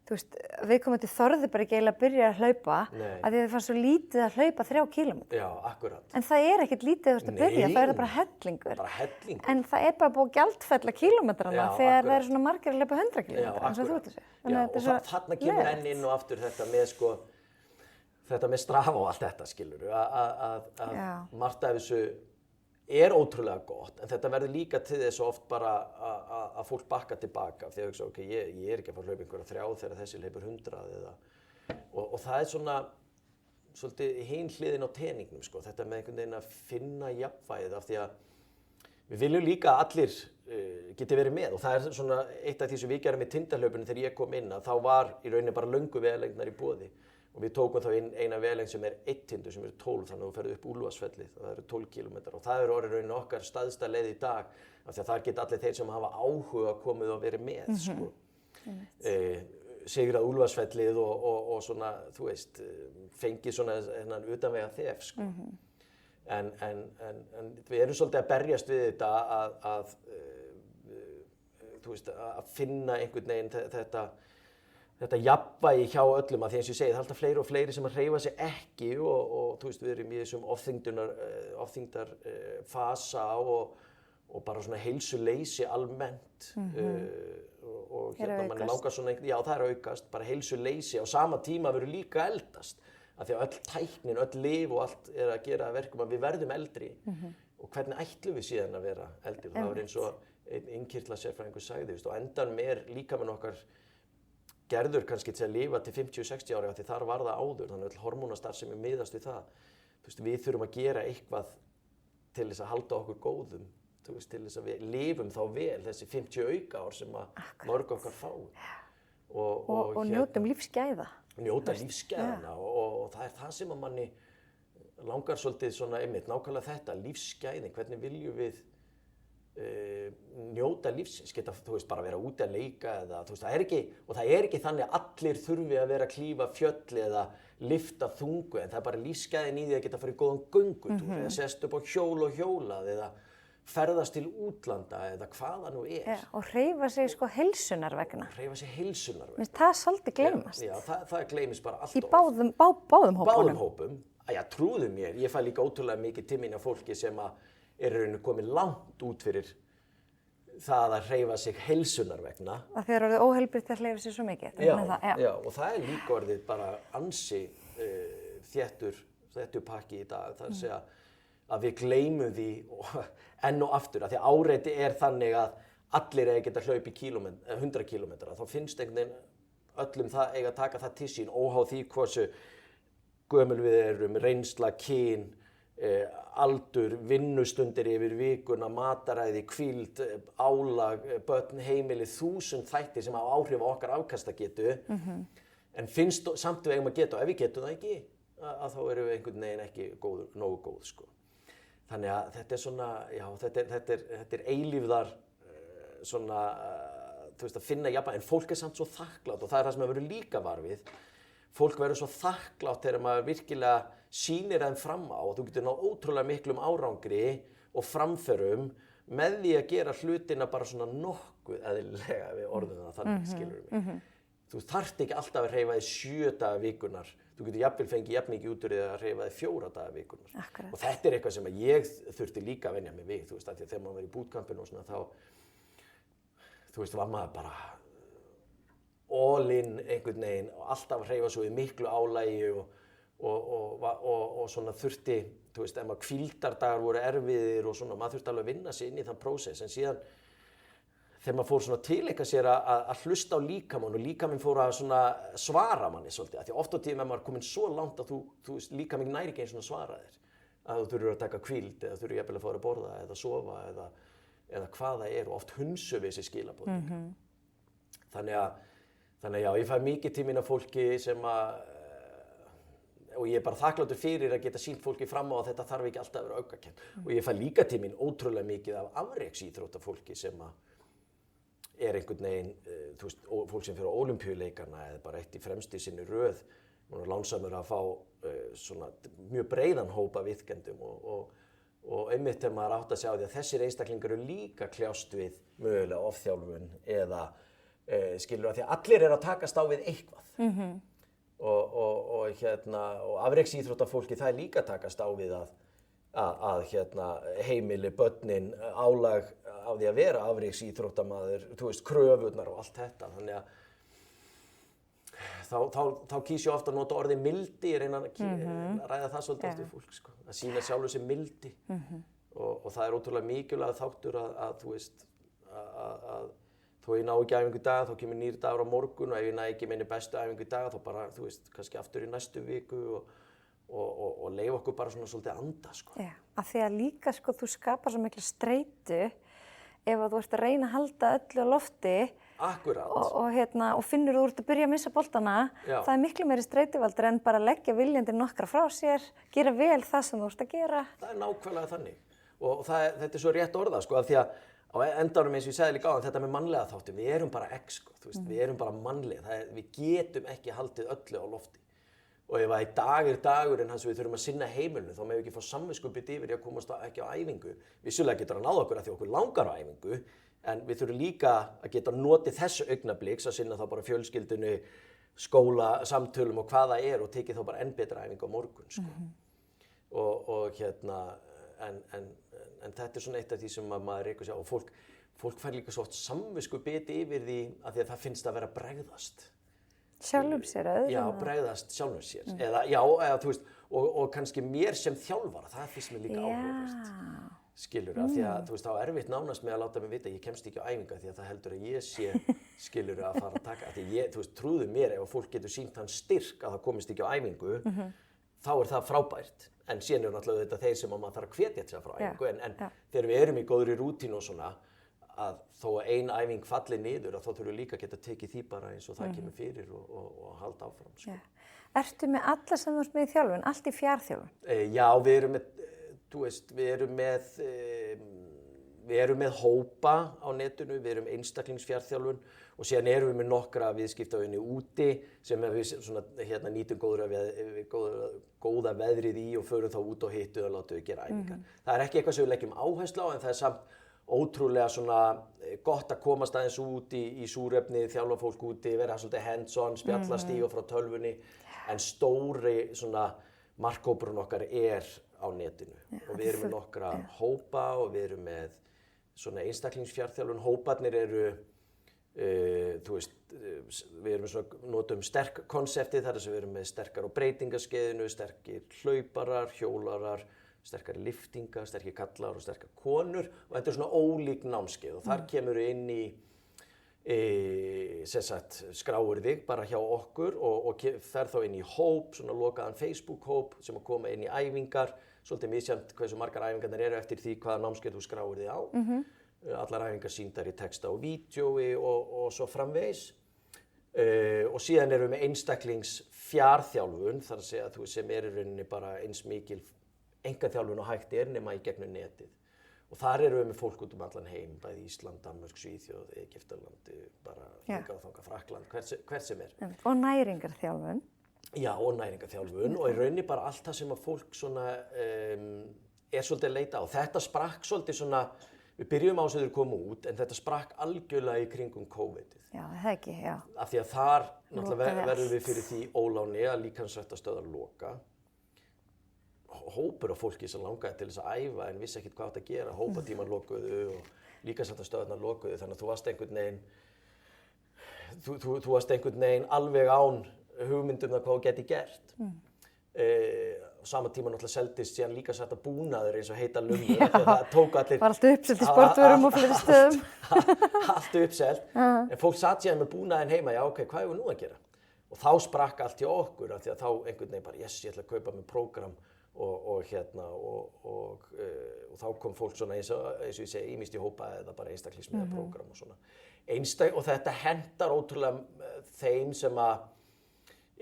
Speaker 1: þú veist, viðkomandi þorði bara ekki eiginlega að byrja að hlaupa af því að þið fannst svo lítið að hlaupa 3 kílómetra.
Speaker 2: Já, akkurat.
Speaker 1: En það er ekkert lítið að byrja, það er bara hellingur.
Speaker 2: Bara hellingur.
Speaker 1: En það er bara búið að gjaldfella kílómetrana þegar það eru svona margir að hlaupa 100 kílómetra, eins og þú ert að segja.
Speaker 2: Já, og þarna kemur enn inn og aftur þetta með, sko, þetta með Strava og allt þetta, skilurðu, að margt af þessu er ótrúlega gott, en þetta verður líka til þess oft bara að fólk bakka tilbaka því að hugsa, ok, ég er ekki að fara að hlaupa einhverja 3 þegar þessi hleypur 100 og það er svona svolítið hin hliðin á teningnum, sko, þetta með einhvern veginn að finna jafnvægið af því að við viljum líka að allir geti verið með og það er svona eitt af því sem við gerum í Tindahlaupinu þegar ég kom inn að þá var í rauninni bara löngu vegalengdar í boði. Og við tókum þá inn eina vegalengd sem er 1 tindur sem eru 12, þannig að þú ferð upp Úlfarsfellið og það eru 12 km og það er orðið rauninni okkar staðsta leið í dag af því að þar geta allir þeir sem hafa áhuga komið og verið með, sko. Sigrað Úlfarsfellið og svona, þú veist, fengið svona hennan utanvega þef, sko. En við erum svolítið að berjast við þetta þú veist, að finna einhvern veginn þetta jafnvægi hjá öllum að því eins og ég segi það er alltaf fleiri og fleiri sem að hreyfa sig ekki og þú veist við erum í þessum ofþyngdar fasa og og bara svona heilsuleysi almennt og hérna manni langar svona, já það aukast, bara heilsuleysi á sama tíma verður líka eldast af því að öll tæknin, öll lyf og allt að gera verkum að við verðum eldri og hvernig ætlum við síðan að vera eldri. Það var eins og einn innkirtlasérfræðingur sagði, og endanum líkaminn okkar gerður kannski til að lifa til 50-60 ára því þar var það áður, þannig að öll hormónastarfsemi miðast við það. Við þurfum að gera eitthvað til þess að halda okkur góðum, til þess að við lifum þá vel þessi 50 auka ár sem að mörg okkar fá.
Speaker 1: Og njótum lífsgæða.
Speaker 2: Njóta lífsgæðana og það það sem að manni langar svolítið svona einmitt, nákvæmlega þetta, lífsgæðin, hvernig viljum við njóta lífsins, geta bara vera úti að leika eða það er ekki þannig að allir þurfi að vera að klífa fjöll eða lyfta þungu, en það bara lífsgæðin í því að geta farið í góðan göngutúr eða sest upp á hjól og hjólað eða ferðast til útlanda eða hvaða nú er.
Speaker 1: Ja, og hreyfa sig sko heilsunar vegna.
Speaker 2: Hreyfa sig heilsunar vegna.
Speaker 1: Minnst það svolítið gleymast.
Speaker 2: Já, það gleymist bara allt
Speaker 1: í báðum hópunum.
Speaker 2: Báðum hópum. Já, trúðu mér, ég fæ líka ótrúlega mikið til mín af fólki sem að komið langt út fyrir það að hreyfa sig heilsunar vegna.
Speaker 1: Það er orðið óheilbrigt að hreyfa sig svo mikið.
Speaker 2: Já, og það er líka orðið bara ansi þéttur pakki í dag. Það segja að við gleymum því enn og aftur, að því áreiti þannig að allir eiga geta hlaupi 100 kílómetra. Þá finnst einhvern veginn öllum það eiga að taka það til sín, óháð því hversu gömul við erum, reynsla, kyn, aldur, vinnustundir yfir vikuna, mataræði, hvíld, álag, börn, heimili, 1000 þættir sem hafa áhrif á okkar afkastagetu, en finnst samt við eigum að geta, og ef við getum það ekki, að þá erum við einhvern veginn ekki nógu góð, sko. Þannig að þetta er svona, já, þetta er eilífðar svona, að finna jafnvægi, en fólk er samt svo þakklátt og það er það sem að verður líka var við. Fólk verður svo þakklátt þegar maður virkilega sýnir þeim fram á og þú getur náð ótrúlega miklum árangri og framförum með því að gera hlutina bara svona nokkuð eðlilega við orðum það þannig, skilur mig. Þú þarft ekki alltaf að hreyfa þig 7 daga vikunar. Þú getur jafnvel fengið jafn mikið út úr því að hreyfa þig 4 daga vikunar.
Speaker 1: Akkurat.
Speaker 2: Og þetta er eitthvað sem að ég þurfti líka að venja mig við, af því að þegar maður var í bootcampinu og svona þá, var maður bara all in einhvern veginn og alltaf að hreyfa svo í miklu álagi og svona þurfti, ef maður hvíldardagar voru erfiðir og svona, maður þurfti alveg að vinna sig inn í þann prósess, en síðan þegar maður fór svona tileika sér að hlusta á líkamann og líkaminn fór að svona svara manni svolítið, af því oft á tíðum er maður komin svo langt að líkaminn næri ekki eins og svara þér, að þú þurfur að taka hvíld eða þurfur jafnvel að fara að borða eða sofa eða hvað það er og oft hunsu við þessi skilaboð. Þannig að já, ég fæ mikið til mín af fólki sem og ég er bara þakkláttur fyrir að geta sýnt fólki fram á að þetta þarf ekki alltaf að vera aukakennt. Og ég fæ líka til mín ótrúlega mikið af afreksíþróttafólki sem er einhvern veginn, fólk sem fyrir á Ólympíuleikana eða bara eitt í fremst í sinni röð. Maður er lánsamur að fá svona mjög breiðan hóp af iðkendum og einmitt þegar maður átt að sjá því að þessir einstaklingar eru líka kljást við mögulega ofþjálfun eða skilur að því að allir eru að takast á við eitthvað. Og afreksíþróttafólki það er líka að takast á við að heimili, börnin, álag á því að vera afreksíþróttamaður, kröfurnar og allt þetta. Þannig að þá kýs ég ofta að nota orðið mildi, ég reyna að ræða það svolítið eftir fólk, sko. Að sýna sjálfur sig mildi. Og það er ótrúlega mikilvægt þáttur að þó ég ná ekki æfingu í dag, þá kemur nýr dagur á morgun og ef ég næ ekki minni bestu æfingu í dag, þá bara, kannski aftur í næstu viku og leyfa okkur bara svona svolítið að anda, sko. Já,
Speaker 1: af því að líka, sko, þú skapar svo mikla streitu ef að þú ert að reyna að halda öllu á lofti.
Speaker 2: Akkurát.
Speaker 1: Og finnur þú ert að byrja að missa boltana, það er miklu meiri streituvaldur en bara leggja viljandi nokkra frá sér, gera vel það sem þú ert að gera.
Speaker 2: Það er nákvæmlega þannig. Og þetta er svo rétt orðað, sko, af því að á endanum eins og ég sagði líka áðan, þetta með mannlega þáttum, við erum bara sko, við erum bara mannlega, við getum ekki haldið öllu á lofti. Og ef að í dag er dagurinn hans við þurfum að sinna heimilinu, þá megum við ekki fá samviskubit yfir í að komast ekki á æfingu. Vissulega getur að náða okkur að því okkur langar á æfingu, en við þurfum líka að geta notið þessu augnabliks að sinna þá bara fjölskyldunni, skóla, samtölum og hvað það er og tekið þá bara enn betra æfingu á morgun, sko. en þetta svona eitt af því sem maður reykur sér á og fólk fær líka svo oft samvisku biti yfir því að það finnst að vera að bregðast.
Speaker 1: Sjálfum sér öðrum?
Speaker 2: Já, bregðast sjálfum sér. Eða þú veist, og kannski mér sem þjálfara, það finnst mér líka áhugavert. Skilur, af því að þú veist, þá er erfitt nánast með að láta mig vita, ég kemst ekki á æfinga því að það heldur að ég sé, skilur, að fara að taka, af því þú veist, trúðu mér ef fólk getur sýnt þann styrk að það komist ekki á æfingu, þá er það frábært, en síðan eru náttúrulega þetta þeir sem maður þarf að hvetja til að fara á æfingu, en þegar við erum í góðri rútínu og svona, að þó að ein æfing falli niður, að þá þurfum við líka að geta tekið því bara eins og það kemur fyrir og halda áfram, sko.
Speaker 1: Ertu með alla sem þú ert með í þjálfun, allt í fjarþjálfun?
Speaker 2: Já, við erum með hópa á netinu, við erum einstaklingsfjarþjálfun og síðan erum við með nokkra viðskiptavini úti sem við svona, nýtum góða veðrið í og förum þá út og hittu og látum við gera æfingar. Það er ekki eitthvað sem við leggjum áherslu á en það er samt ótrúlega svona gott að komast aðeins út í súrefni, þjálfa fólk úti, vera svolítið hands-on, spjalla stíga frá tölvunni en stóri svona markhópurinn okkar á netinu og við erum með nokkra hópa og við erum með svona einstaklingsfjarþjálfun. Hóparnir eru, þú veist, við erum svona, notum sterk konseptið þar sem við erum með sterkar á breytingaskeiðinu, sterkir hlauparar, hjólarar, sterkar liftingar, sterkir kallar og sterkar konur og þetta er svona ólík námskeið og þar kemur inn í skráir þig bara hjá okkur og fer þá inn í hóp, svona lokaðan Facebook-hóp sem að koma inn í æfingar, svolítið misjafnt hversu margar æfingarnir eru eftir því hvaða námskeið þú skráir þig á. Allar æfingar sýndar í texta og vídeói og svo framvegis. Og síðan erum við með einstaklingsfjarþjálfun, þar að segja sem í rauninni bara eins mikil einkaþjálfun og hægt nema í gegnum netið. Og þar erum við með fólk út allan heim, bæði Ísland, Danmörk, Svíþjóð, Egyptaland, bara hingað og þangað, Frakkland, hvert sem er.
Speaker 1: Og næringarþjálfun.
Speaker 2: Já, og næringarþjálfun og í rauninni bara allt það sem að fólk svona svolítið að leita á. Þetta sprakk svolítið svona, við byrjum á þess að þau komu út, en þetta sprakk algjörlega í kringum COVID-ið.
Speaker 1: Já, það ekki, já.
Speaker 2: Af því að þar náttúrulega verðum við fyrir því óláni að líkamsræktarstöðvar loka. Hópur af fólki sem langaði til þess að æfa en vissi ekkert hvað átt að gera, hópatíman lokuðu og líkamsræktarstöðvarnar lokuðu, þannig að þú varst einhvern veginn alveg án hugmyndum hvað þú geti gert. Á sama tíma náttúrulega seldist síðan líkamsræktarbúnaður eins og heita lummu, það tók allir...
Speaker 1: Var allt uppselt í sportvörum og fleiri stöðum.
Speaker 2: Allt uppselt, en fólk satt síðan með búnaðinn heima, já ok, hvað er við nú að gera? Og þá sprakk allt hjá okkur, af því að þá einhvern veginn bara, yes, ég ætla að kaupa mér prógram og þá kom fólk svona eins og ég segi ýmist í hópa eða bara einstaklingsmiða prógram og svona. Og þetta hentar ótrúlega þeim sem að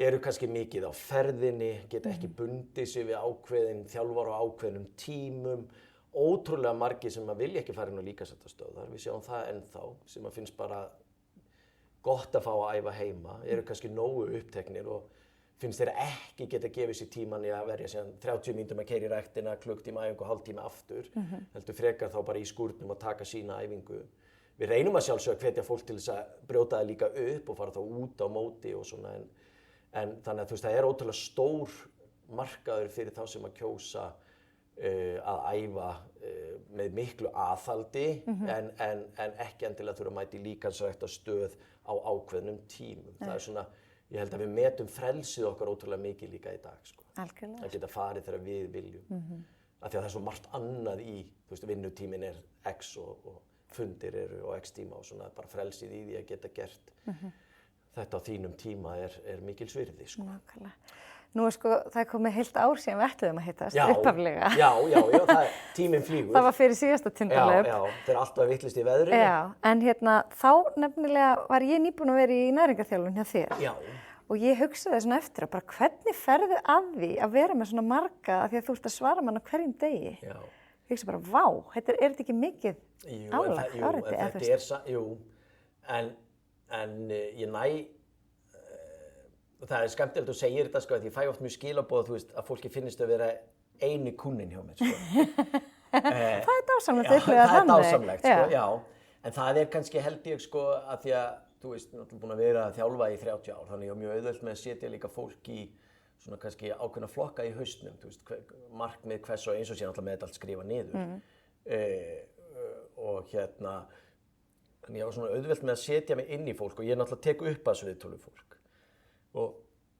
Speaker 2: eru kannski mikið á ferðinni, geta ekki bundið sig við ákveðin þjálfara á ákveðnum tímum, ótrúlega margir sem að vilja ekki fara inn á líkamsræktarstöðvar, við sjáum það ennþá, sem að finnst bara gott að fá að æfa heima, eru kannski nógu uppteknir og finnst þeir ekki geta gefið sér tíman í að verja síðan 30 mínútum að keyra í ræktina, klukktíma æfingu og hálftíma aftur, heldur frekar þá bara í skúrnum að taka sína æfingu. Við reynum að sjálfsögja hvetja fólk til þess að brjóta það líka upp og fara þá út á móti og svona, en þannig að þú veist, það er ótrúlega stór markaður fyrir þá sem að kjósa að æfa með miklu aðhaldi, en ekki endilega þurfa að mæta í líkamsræktarstöð á ákveðnum tímum. Það er svona, ég held að við metum frelsið okkar ótrúlega mikið líka í dag, sko.
Speaker 1: Algjörlega.
Speaker 2: Að geta farið þegar við viljum. Af því að það er svo margt annað í, þú veist, vinnutíminn er X og fundir eru og X tíma og svona bara frelsið í því að geta gert þetta á þínum tíma er mikils virði, sko.
Speaker 1: Nákvæmlega. Nú sko, það er komið heilt ár síðan við ætluðum að hittast, upphaflega.
Speaker 2: Já, tíminn flýgur.
Speaker 1: Það var fyrir síðasta Tindahlaup.
Speaker 2: Já, það er alltaf vitlaust í veðrinu.
Speaker 1: Já, en þá nefnilega var ég nýbúin að vera í næringarþjálfun hjá þér.
Speaker 2: Já.
Speaker 1: Og ég hugsaði svona eftir að bara hvernig ferðu að því að vera með svona marga af því að þú ert að svara mann á hverjum degi. Já. Ég hugsa bara, vá, er þetta ekki mikið álag áriti?
Speaker 2: Jú, en ég næ... Það er skemmtilegt að þú segir þetta, sko, því ég fæ oft mjög skilaboð, þú veist, að fólki finnist að vera eini kúnninn hjá mér, sko.
Speaker 1: Það er dásamlegt að upplifa þannig.
Speaker 2: Það er dásamlegt, sko, já. En það er kannski held ég, sko, að því að, þú veist, náttúrulega búin að vera að þjálfa í 30 ár, þannig ég er mjög auðvelt með að setja líka fólk í svona kannski ákveðna flokka í hausnum, þú veist, markmið hvers og eins og síðan alltaf með þetta allt skrifa niður. Og þannig ég var svona auðvelt með að setja mig inn í fólk og ég náttúrulega tek upp að þessu viðtölu fólk. Og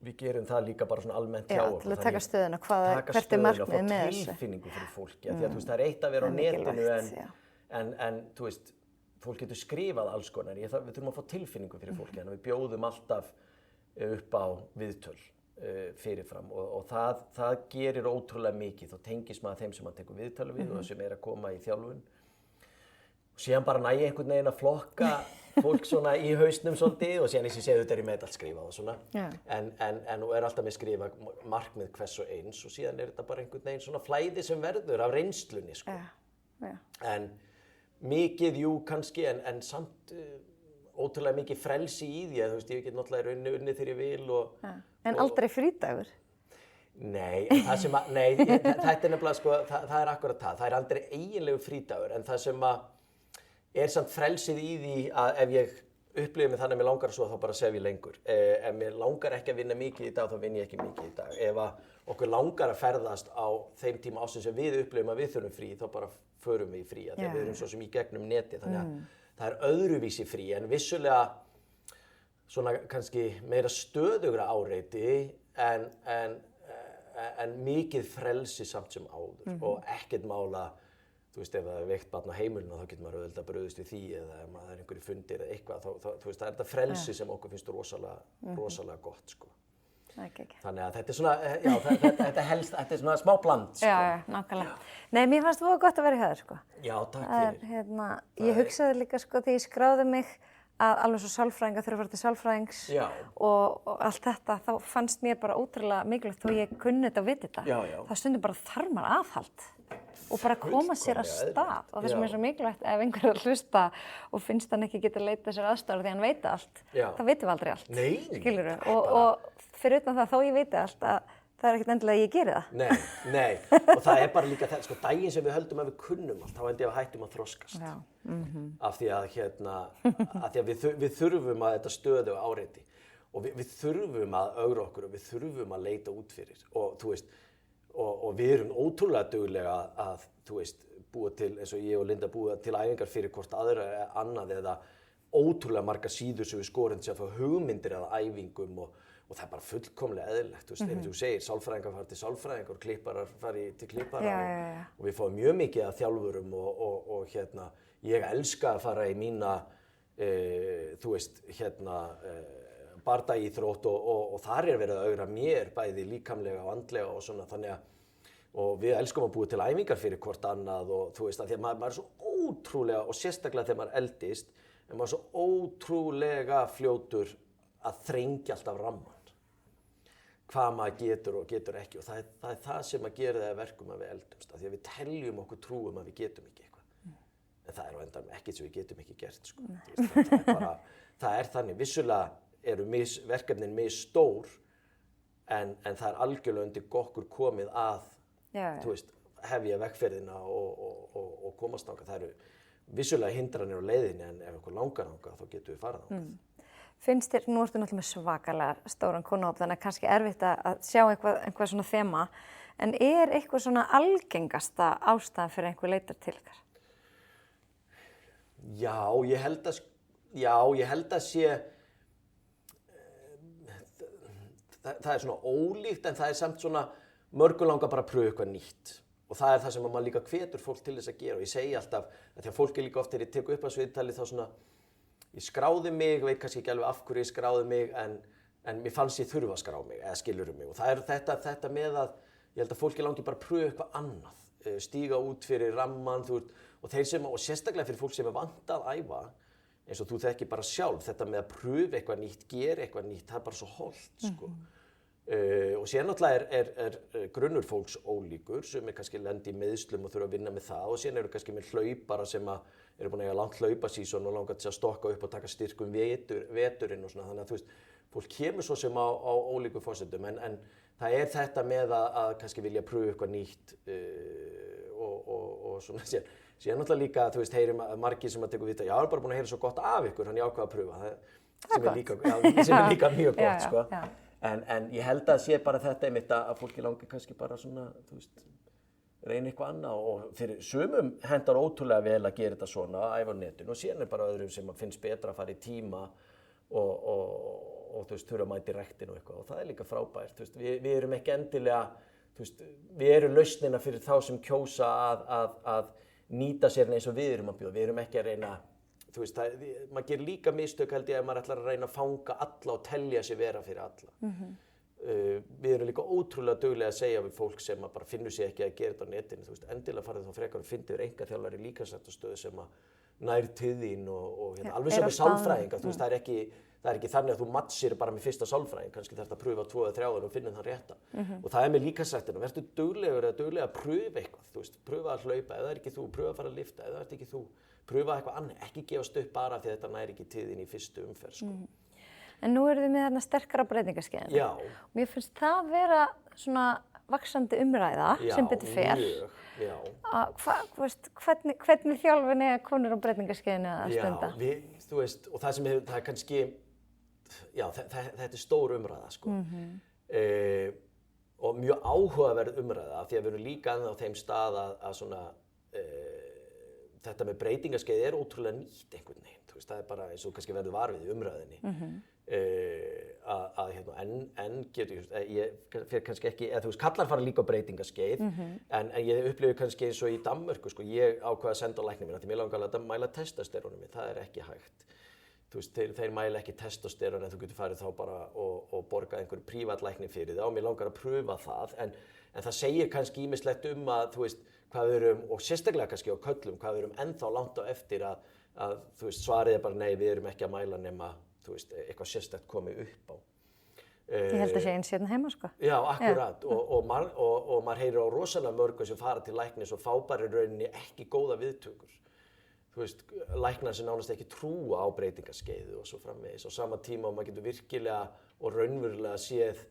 Speaker 2: við gerum það líka bara svona almennt hjá okkur.
Speaker 3: Til að taka stöðuna, hvert markmiðið með þessu.
Speaker 2: Fá tilfinningu fyrir fólki, því að þú veist, það eitt að vera á netinu en þú veist, fólk getur skrifað alls konar, við þurfum að fá tilfinningu fyrir fólki, þannig að við bjóðum alltaf upp á viðtöl fyrirfram og það gerir ótrúlega mikið, þá tengist maður þeim sem maður tekur viðtölu við og sem að koma í þjálfun. Og síðan bara næ ég einhvern veginn að flokka fólk svona í hausnum svolítið og síðan eins og ég segi þetta er í medalskrifað og svona. En og alltaf með skrifa markmið hvers og eins og síðan þetta bara einhvern veginn svona flæði sem verður af reynslunni, sko. En mikið, jú, kannski, en samt ótrúlega mikið frelsi í því að þú veist, ég get náttúrulega unnið þegar ég vil og...
Speaker 3: En aldrei frídagur?
Speaker 2: Nei, þetta er nefnilega, sko, það er akkurat það. Það er aldrei eiginlegu frídagur, en það sem er samt frelsið í því að ef ég upplifi mig þannig að mér langar svo þá bara sef ég lengur. Ef mér langar ekki að vinna mikið í dag, þá vinn ég ekki mikið í dag. Ef okkur langar að ferðast á þeim tíma ársins sem við upplifum að við þurfum frí, þá bara förum við í frí, því að við erum svo sem í gegnum neti, þannig að það er öðruvísi frí, en vissulega svona kannski meira stöðugra áreiti, en mikið frelsi samt sem áður og ekkert mála, þú veist, ef það er veikt barn á heimilinu, þá getur maður auðvitað brugðist við því eða ef maður er einhverju fundir eða eitthvað, þú veist, það er þetta frelsi sem okkur finnst rosalega gott, sko. Þannig að þetta er svona, þetta er svona smá bland, sko.
Speaker 3: Já, nákvæmlega. Nei, mér fannst það gott að vera í höður, sko.
Speaker 2: Já, takk fyrir.
Speaker 3: Ég hugsaði líka, sko, þegar ég skráði mig að alveg svo sálfræðinga þurfa að fara til sálfræðings og allt þetta, þá fannst mér bara ótrúlega mikilvægt þó ég kunni þetta og viti þetta. Það stundum bara þarf maður aðhald og bara koma sér að stað og það sem er svo mikilvægt ef einhver er að hlusta og finnst hann ekki geta leitað sér aðstæður því hann veit allt, þá vitum við aldrei allt.
Speaker 2: Nei,
Speaker 3: skilurðu, og fyrir utan það þó ég viti allt að það er ekkert endilega að ég geri það.
Speaker 2: Nei, og það er bara líka þetta, sko, daginn sem við höldum að við kunnum allt, þá held ég að hættum að þroskast. Af því að við þurfum að þetta stöðu áreiti og við þurfum að ögra okkur og við þurfum að leita út fyrir og þú veist, og við erum ótrúlega duglega að, þú veist, búa til, eins og ég og Linda búa til æfingar fyrir hvort aðra annað eða ótrúlega margar síður sem við skorum til að fá hugmyndir eða æfingum og það er bara fullkomlega eðlilegt, þú veist, eins og þú segir, sálfræðingar fara til sálfræðingar og klipparar fara til klippara og við fáum mjög mikið af þjálfurum og ég elska að fara í mína, þú veist, bardaíþrótt og þar er verið að augra mér bæði líkamlega og andlega og svona, þannig að og við elskum að búa til æfingar fyrir hvort annað og þú veist, að því að maður er svo ótrúlega, og sérstaklega þegar maður eldist, en maður er svo ótrúlega fljótur að þrengja alltaf ramman. Hvað maður getur og getur ekki og það er það sem að gera það verkum að við eldumst af því að við teljum okkur trúum að við getum ekki eitthvað. En það er á endanum ekkert sem við getum ekki gert, sko. Það er þannig, vissulega eru verkefnin misstór en það er algjörlega undir okkur komið að þú veist, hefja vegferðina og komast þangað. Það eru vissulega hindranir á leiðinni en ef okkur langar þangað þá getum við farið þangað.
Speaker 3: Finnst þér, nú ertu náttúrulega með svakalega stóran kunnahóp, þannig að kannski erfitt að sjá eitthvað svona þema, en er eitthvað svona algengasta ástæðan fyrir einhver leitar til ykkar?
Speaker 2: Já, ég held að sé, það er svona ólíkt en það er samt svona mörgum langar bara að pröfa eitthvað nýtt. Og það er það sem maður líka hvetur fólk til þess að gera og ég segi alltaf að því að fólk er líka oft þegar ég tek upp á sviðtali þá svona ég skráði mig, veit kannski ekki alveg af hverju ég skráði mig en mér fannst ég þurfa að skrá mig eða skilurðu mig og það er þetta með að ég held að fólki langi bara að pröfa eitthvað annað, stíga út fyrir ramman og sérstaklega fyrir fólk sem er vant að æfa eins og þú þekkir bara sjálf þetta með að pröfa eitthvað nýtt, gera eitthvað nýtt, það er bara svo hollt sko. Og síðan náttúrulega er grunnur fólks ólíkur sem kannski lendi í meiðslum og þurfa að vinna með það og síðan eru kannski með hlaupara sem eru búin að eiga langt hlaupasíson og langar til að stokka upp og taka styrkum veturinn og svona þannig að þú veist, fólk kemur svo sem á ólíku forsendum en það er þetta með að kannski vilja pröfa eitthvað nýtt og svona síðan náttúrulega líka þú veist, heyrir margir sem að tekur við þetta, já, ég er bara búin að heyra svo gott af ykkur, hann ég ákvað að pröfa sem er líka mjög gott sko. En ég held að sé bara þetta einmitt að fólki langi kannski bara svona, þú veist, reyna eitthvað annað og fyrir sumum hendar ótrúlega vel að gera þetta svona, að æfa á netinu og síðan bara öðrum sem finnst betra að fara í tíma og þú veist, þurfa að mæta í ræktin og eitthvað og það líka frábært, þú veist, við erum ekki endilega, þú veist, við erum lausnina fyrir þá sem kjósa að nýta sér eins og við erum að bjóða, við erum ekki að reyna, þú veist, maður gerir líka mistök held ég að maður ætlar að reyna að fanga alla og telja sig vera fyrir alla. Við erum líka ótrúlega duglega að segja við fólk sem bara finnur sig ekki að gera þetta á netinu, þú veist, endilega farið þá frekar og fyndið einkaþjálfari líkamsræktarstöðu sem að nær til þín og alveg sem með sálfræðinga, þú veist, það er ekki þannig að þú matchir bara með fyrsta sálfræðing, kannski þarf að pröfa 2 eða 3 áður og finnur það rétta. Og það með líkamsræktina, verður duglega að pröfa eitthvað, þú veist, pröfa að hlaupa, ef það er ekki þú, pröfa að fara að lyfta, ef það er ekki þú, pröfa eitthvað annað, ekki gefast upp bara því að þetta nær ekki til þín í fyrstu umferð, sko.
Speaker 3: En nú eru þið með þarna sterkara breytingaskeiðina.
Speaker 2: Já.
Speaker 3: Og mér finnst það vera svona vaxandi umræða sem betur fer.
Speaker 2: Já,
Speaker 3: hvernig þjálfun eiga konur á breytingaskeiðinu að stunda?
Speaker 2: Já, þú veist, og það er kannski, já, þetta er stór umræða, sko. Og mjög áhugaverð umræða, því að við erum líka ennþá á þeim stað að svona, þetta með breytingaskeið er ótrúlega nýtt einhvern veginn, þú veist, það er bara eins og kannski verður var við í umræðinni. En getur, ég fer kannski ekki, eða þú veist, kallar fara líka á breytingaskeið, en ég upplifi kannski eins og í Danmörku, sko, ég ákvað að senda á lækni mína, því mér langar að mæla testosterónið mitt, það er ekki hægt. Þú veist, þeir mæla ekki testosterón en þú getur farið þá bara og borgað einhverju prívatlækni fyrir það og mér langar að pröfa það, en það segir kannski ýmislegt að, þú veist, hvað við erum, og sérstaklega kannski á köllum, hvað við erum ennþá langt á eftir að þú veist, svarið er bara nei, við erum ekki að mæla nema, þú veist, eitthvað sérstakt komið upp á.
Speaker 3: Ég held að sé eins hérna heima, sko.
Speaker 2: Já, akkurat, og maður heyrir á rosalega mörgum sem fara til læknis og fá bara í rauninni ekki góða viðtökur. Þú veist, læknar sem nánast ekki trúa á breytingaskeiðu og svo framvegis. Á sama tíma og maður getur virkilega og raunverulega séð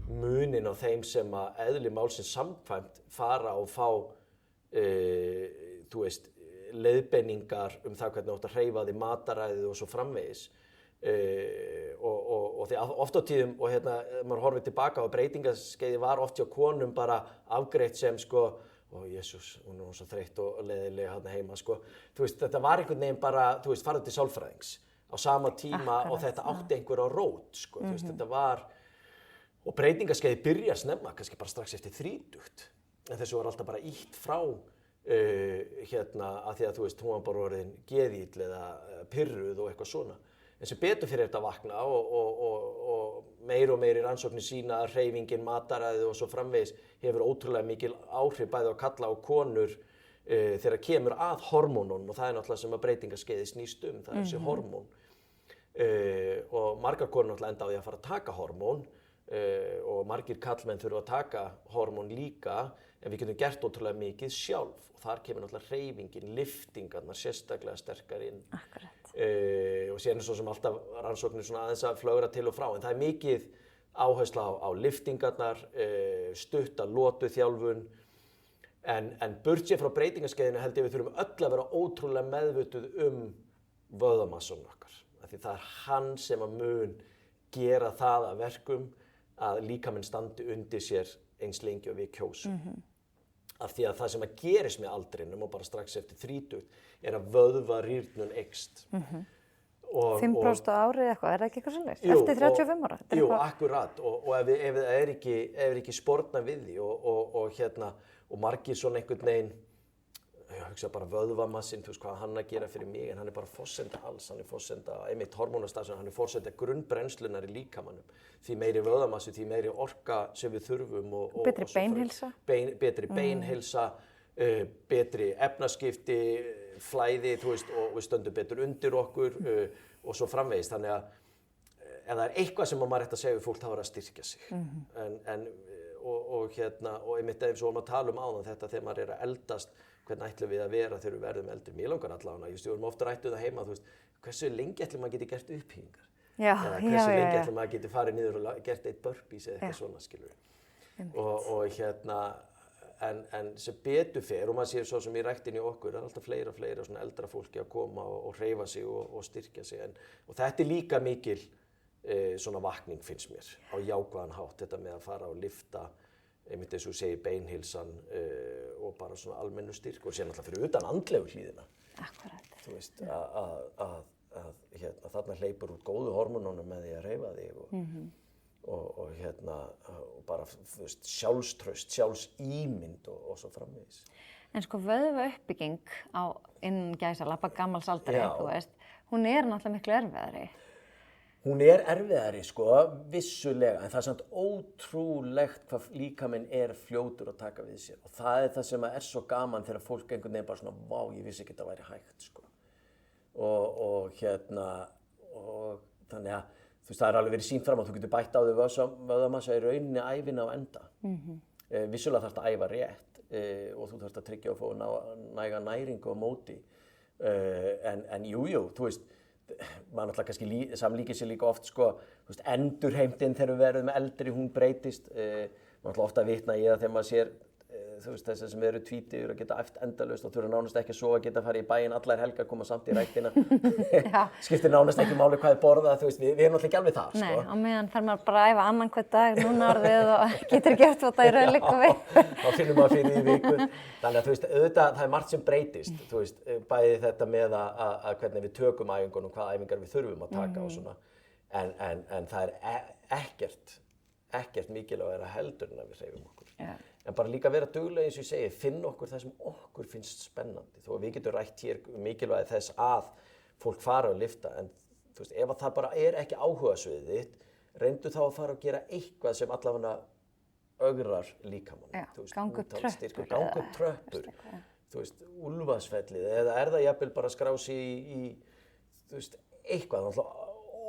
Speaker 2: munin á þeim sem að eðli málsins samkvæmt fara og fá þú veist, leiðbeiningar það hvernig átt að hreyfa þig mataræðið og svo framvegis. Og því oft á tíðum, og hérna, maður horfir tilbaka á breytingaskeiði var oft hjá konum bara afgreitt sem, sko, ó, Jesús, hún er svo þreytt og leiðileg hérna heima, sko. Þú veist, þetta var einhvern veginn bara, þú veist, farið til sálfræðings á sama tíma og þetta átti einhverja rót, sko. Þú veist, þetta var, og breytingaskeiði byrjar snemma, kannski bara strax eftir 30, en þessu var alltaf bara ýtt frá hérna, að því að, þú veist, hún var bara orðin geðill eða pirruð og eitthvað svona. En sem betur fyrir þetta vakna og meiri rannsóknir sýna að hreyfingin, mataræðið og svo framvegis hefur ótrúlega mikil áhrif bæði á kalla og konur þegar kemur að hormónunum og það er náttúrulega sem að breytingaskeiði snýst það er þessi hormón. Og margar konur náttúrulega enda á því að fara að taka hormón og margir kallmenn þurfa að taka hormón líka en við getum gert ótrúlega mikið sjálf og þar kemur náttúrulega hreyfingin, lyftingarnar sérstaklega sterkar inn.
Speaker 3: Akkurat.
Speaker 2: Og síðan er svo sem alltaf rannsóknir svona aðeins að flögra til og frá en það er mikið áhersla á lyftingarnar, stutta lotuþjálfun en burtséð frá breytingaskeiðinu held ég við þurfum öll að vera ótrúlega meðvituð vöðvamassann okkar af því það er hann sem að mun gera það að verkum að líkaminn standi undir sér eins lengi og við kjósum. Af því að það sem að gerist með aldrinum og bara strax eftir 30 er að vöðvarýrnun eykst.
Speaker 3: 5% á árið eitthvað, er það ekki eitthvað svolítið? Eftir 35 ára?
Speaker 2: Jú, akkurat og ef það er ekki sporna við því og margir svona einhvern veginn ég hugsa bara vöðvamassin, þú veist hvað hann að gera fyrir mig en hann er bara forsenda alls, hann er forsenda einmitt hormónastarfsemi, hann er forsenda grunnbrennslunar í líkamanum. Því meiri vöðvamassi, því meiri orka sem við þurfum og
Speaker 3: betri beinheilsa.
Speaker 2: Betri beinheilsa, betri efnaskipti, flæði, þú veist, og við stöndum betur undir okkur og svo framvegis. Þannig að ef það er eitthvað sem maður ætti að segja við fólk, þá er að styrkja sig. Og einmitt eins og að tala áðan þetta þegar maður er að eldast, hvernig ætlum við að vera þegar við verðum eldri. Mér langar allavega, við vorum ofta rættuð það heima, þú veist, hversu lengi ætlum maður geti gert upphýingar? Hversu lengi ætlum maður geti farið niður og gert eitt burpees eða eitthvað svona, skilur við. En sem betur fer, og maður sér svo sem í ræktinni okkur, er alltaf fleira svona eldra fólki að koma og hreyfa sig og styrkja sig. Og þetta er líka mikil svona vakning finnst mér á jákvæðan hátt, þetta með að fara og lyfta einmitt eins og segir beinheilsan og bara svona almennu styrk og sér náttúrulega fyrir utan andlegu hlíðina.
Speaker 3: Akkurat.
Speaker 2: Þú veist, að þarna hleypur út góðu hormónunum með því að hreyfa þig og bara þú veist, sjálfstraust, sjálfsímynd og svo framvegis.
Speaker 3: En sko vöðva uppbygging á innan gæsalappa gamals aldri, þú veist, hún náttúrulega miklu erfiðari.
Speaker 2: Hún erfiðari, sko, vissulega, en það samt ótrúlegt hvað líkaminn fljótur að taka við sér. Og það það sem er svo gaman þegar fólk einhvern veginn bara svona, vá, ég vissi ekki að það væri hægt, sko. Og þannig að, þú veist, það alveg verið sýnt fram að þú getur bætt á þig vöðvamassa í rauninni ævina á enda. Vissulega þarftu að æfa rétt og þú þarftu að tryggja og fá næga næringu á móti. En jú, þú veist, maður náttúrulega kannski samlíkir sér líka oft sko, þú veist, endurheimtinn þegar við verðum eldri, hún breytist. Maður náttúrulega ofta að vitna í það þegar maður sér, þú veist, þessar sem eru tvítugur og geta æft endalaust og þurfa nánast ekki að sofa, geta að fara í bæinn allar helgar, koma samt í ræktina. Skiptir nánast ekki máli hvað borðað, þú veist, við náttúrulega ekki alveg það, sko.
Speaker 3: Nei, á meðan fer maður bara að æfa annan hvern dag, núna orðið og getur gert þetta í raunleiku við.
Speaker 2: Þá finnum maður fyrir í viku. Þannig að, þú veist, auðvitað, það margt sem breytist, þú veist, bæði þetta með að hvernig við tökum æfingunum, hvaða æfingar við þurfum að taka og svona. En það ekkert mikilvægara heldur en að við hreyfum okkur. En bara líka vera dugleg eins og ég segi, finna okkur það sem okkur finnst spennandi. Þó að við getum rætt hér mikilvægi þess að fólk fara og lyfta, en þú veist, ef það bara ekki áhugasviðið þitt, reyndu þá að fara og gera eitthvað sem allavega ögrar líkamann.
Speaker 3: Ganga upp tröppur.
Speaker 2: Ganga upp tröppur, þú veist, úlfarsfellið, eða það jafnvel bara að skrá sig í, þú veist, eitthvað,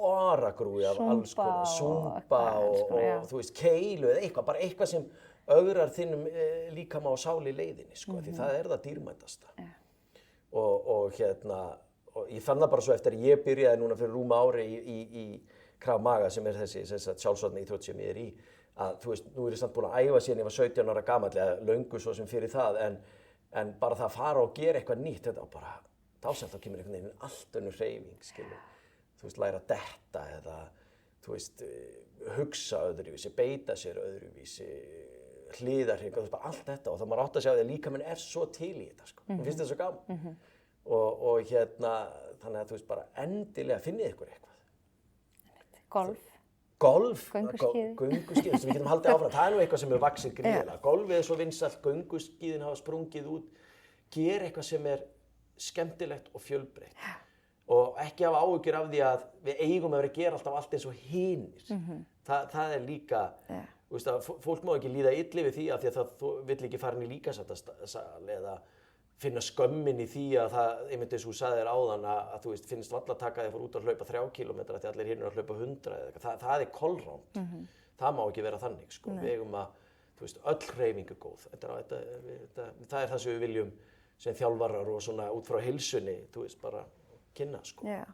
Speaker 2: oragrúi af alls konar, súmba og þú veist, keilu eða eitthvað, bara eitthvað sem ögrar þínum líkama á sáli leiðinni, sko, því það það dýrmætasta. Og ég fann það bara svo eftir að ég byrjaði núna fyrir rúma ári í Krav Maga sem þessi sjálfsvarna íþrótt sem ég í, að þú veist, nú ég samt búin að æfa síðan ég var 17 ára gamall, eða löngu svo sem fyrir það, en bara það að fara og gera eitthvað nýtt, þetta var bara, þá kemur einhvern veginn allt önnur hreyfing, skilur. Þú veist, læra að detta eða, þú veist, hugsa öðruvísi, beita sér öðruvísi, hliðarhreyfingar, þú veist, bara allt þetta og þá maður átt að sjá því að líkaminn svo til í þetta, sko. Mér finnst þetta svo gaman. Og þannig að þú veist, bara endilega finnið ykkur eitthvað. Golf. Gönguskíði. Við getum haldið áfram. Það nú eitthvað sem vaxið gríðarlega. Golfið svo vinsælt, gönguskíðin hafa sprungið út. Gera eitthvað sem skemmtilegt og fjölbreytt. Og ekki hafa áhyggjur af því að við eigum að vera að gera alltaf allt eins og hinir. Það líka, þú veist, að fólk má ekki líða illi við því af því að það vill ekki fara inn í líkamsræktarsal eða finna skömmin í því að það, einmitt eins og þú sagðir áðan að þú veist, finnst valla að taka því að fara út að hlaupa 3 kílómetra því allir hinir að hlaupa 100 eða eitthvað. Það kolránt. Það má ekki vera þannig, sko. Við eigum að, þú veist, öll hreyfing góð. Það það sem við viljum sem þjálfarar og svona út frá heilsunni, þú veist, bara kynna, sko. Já.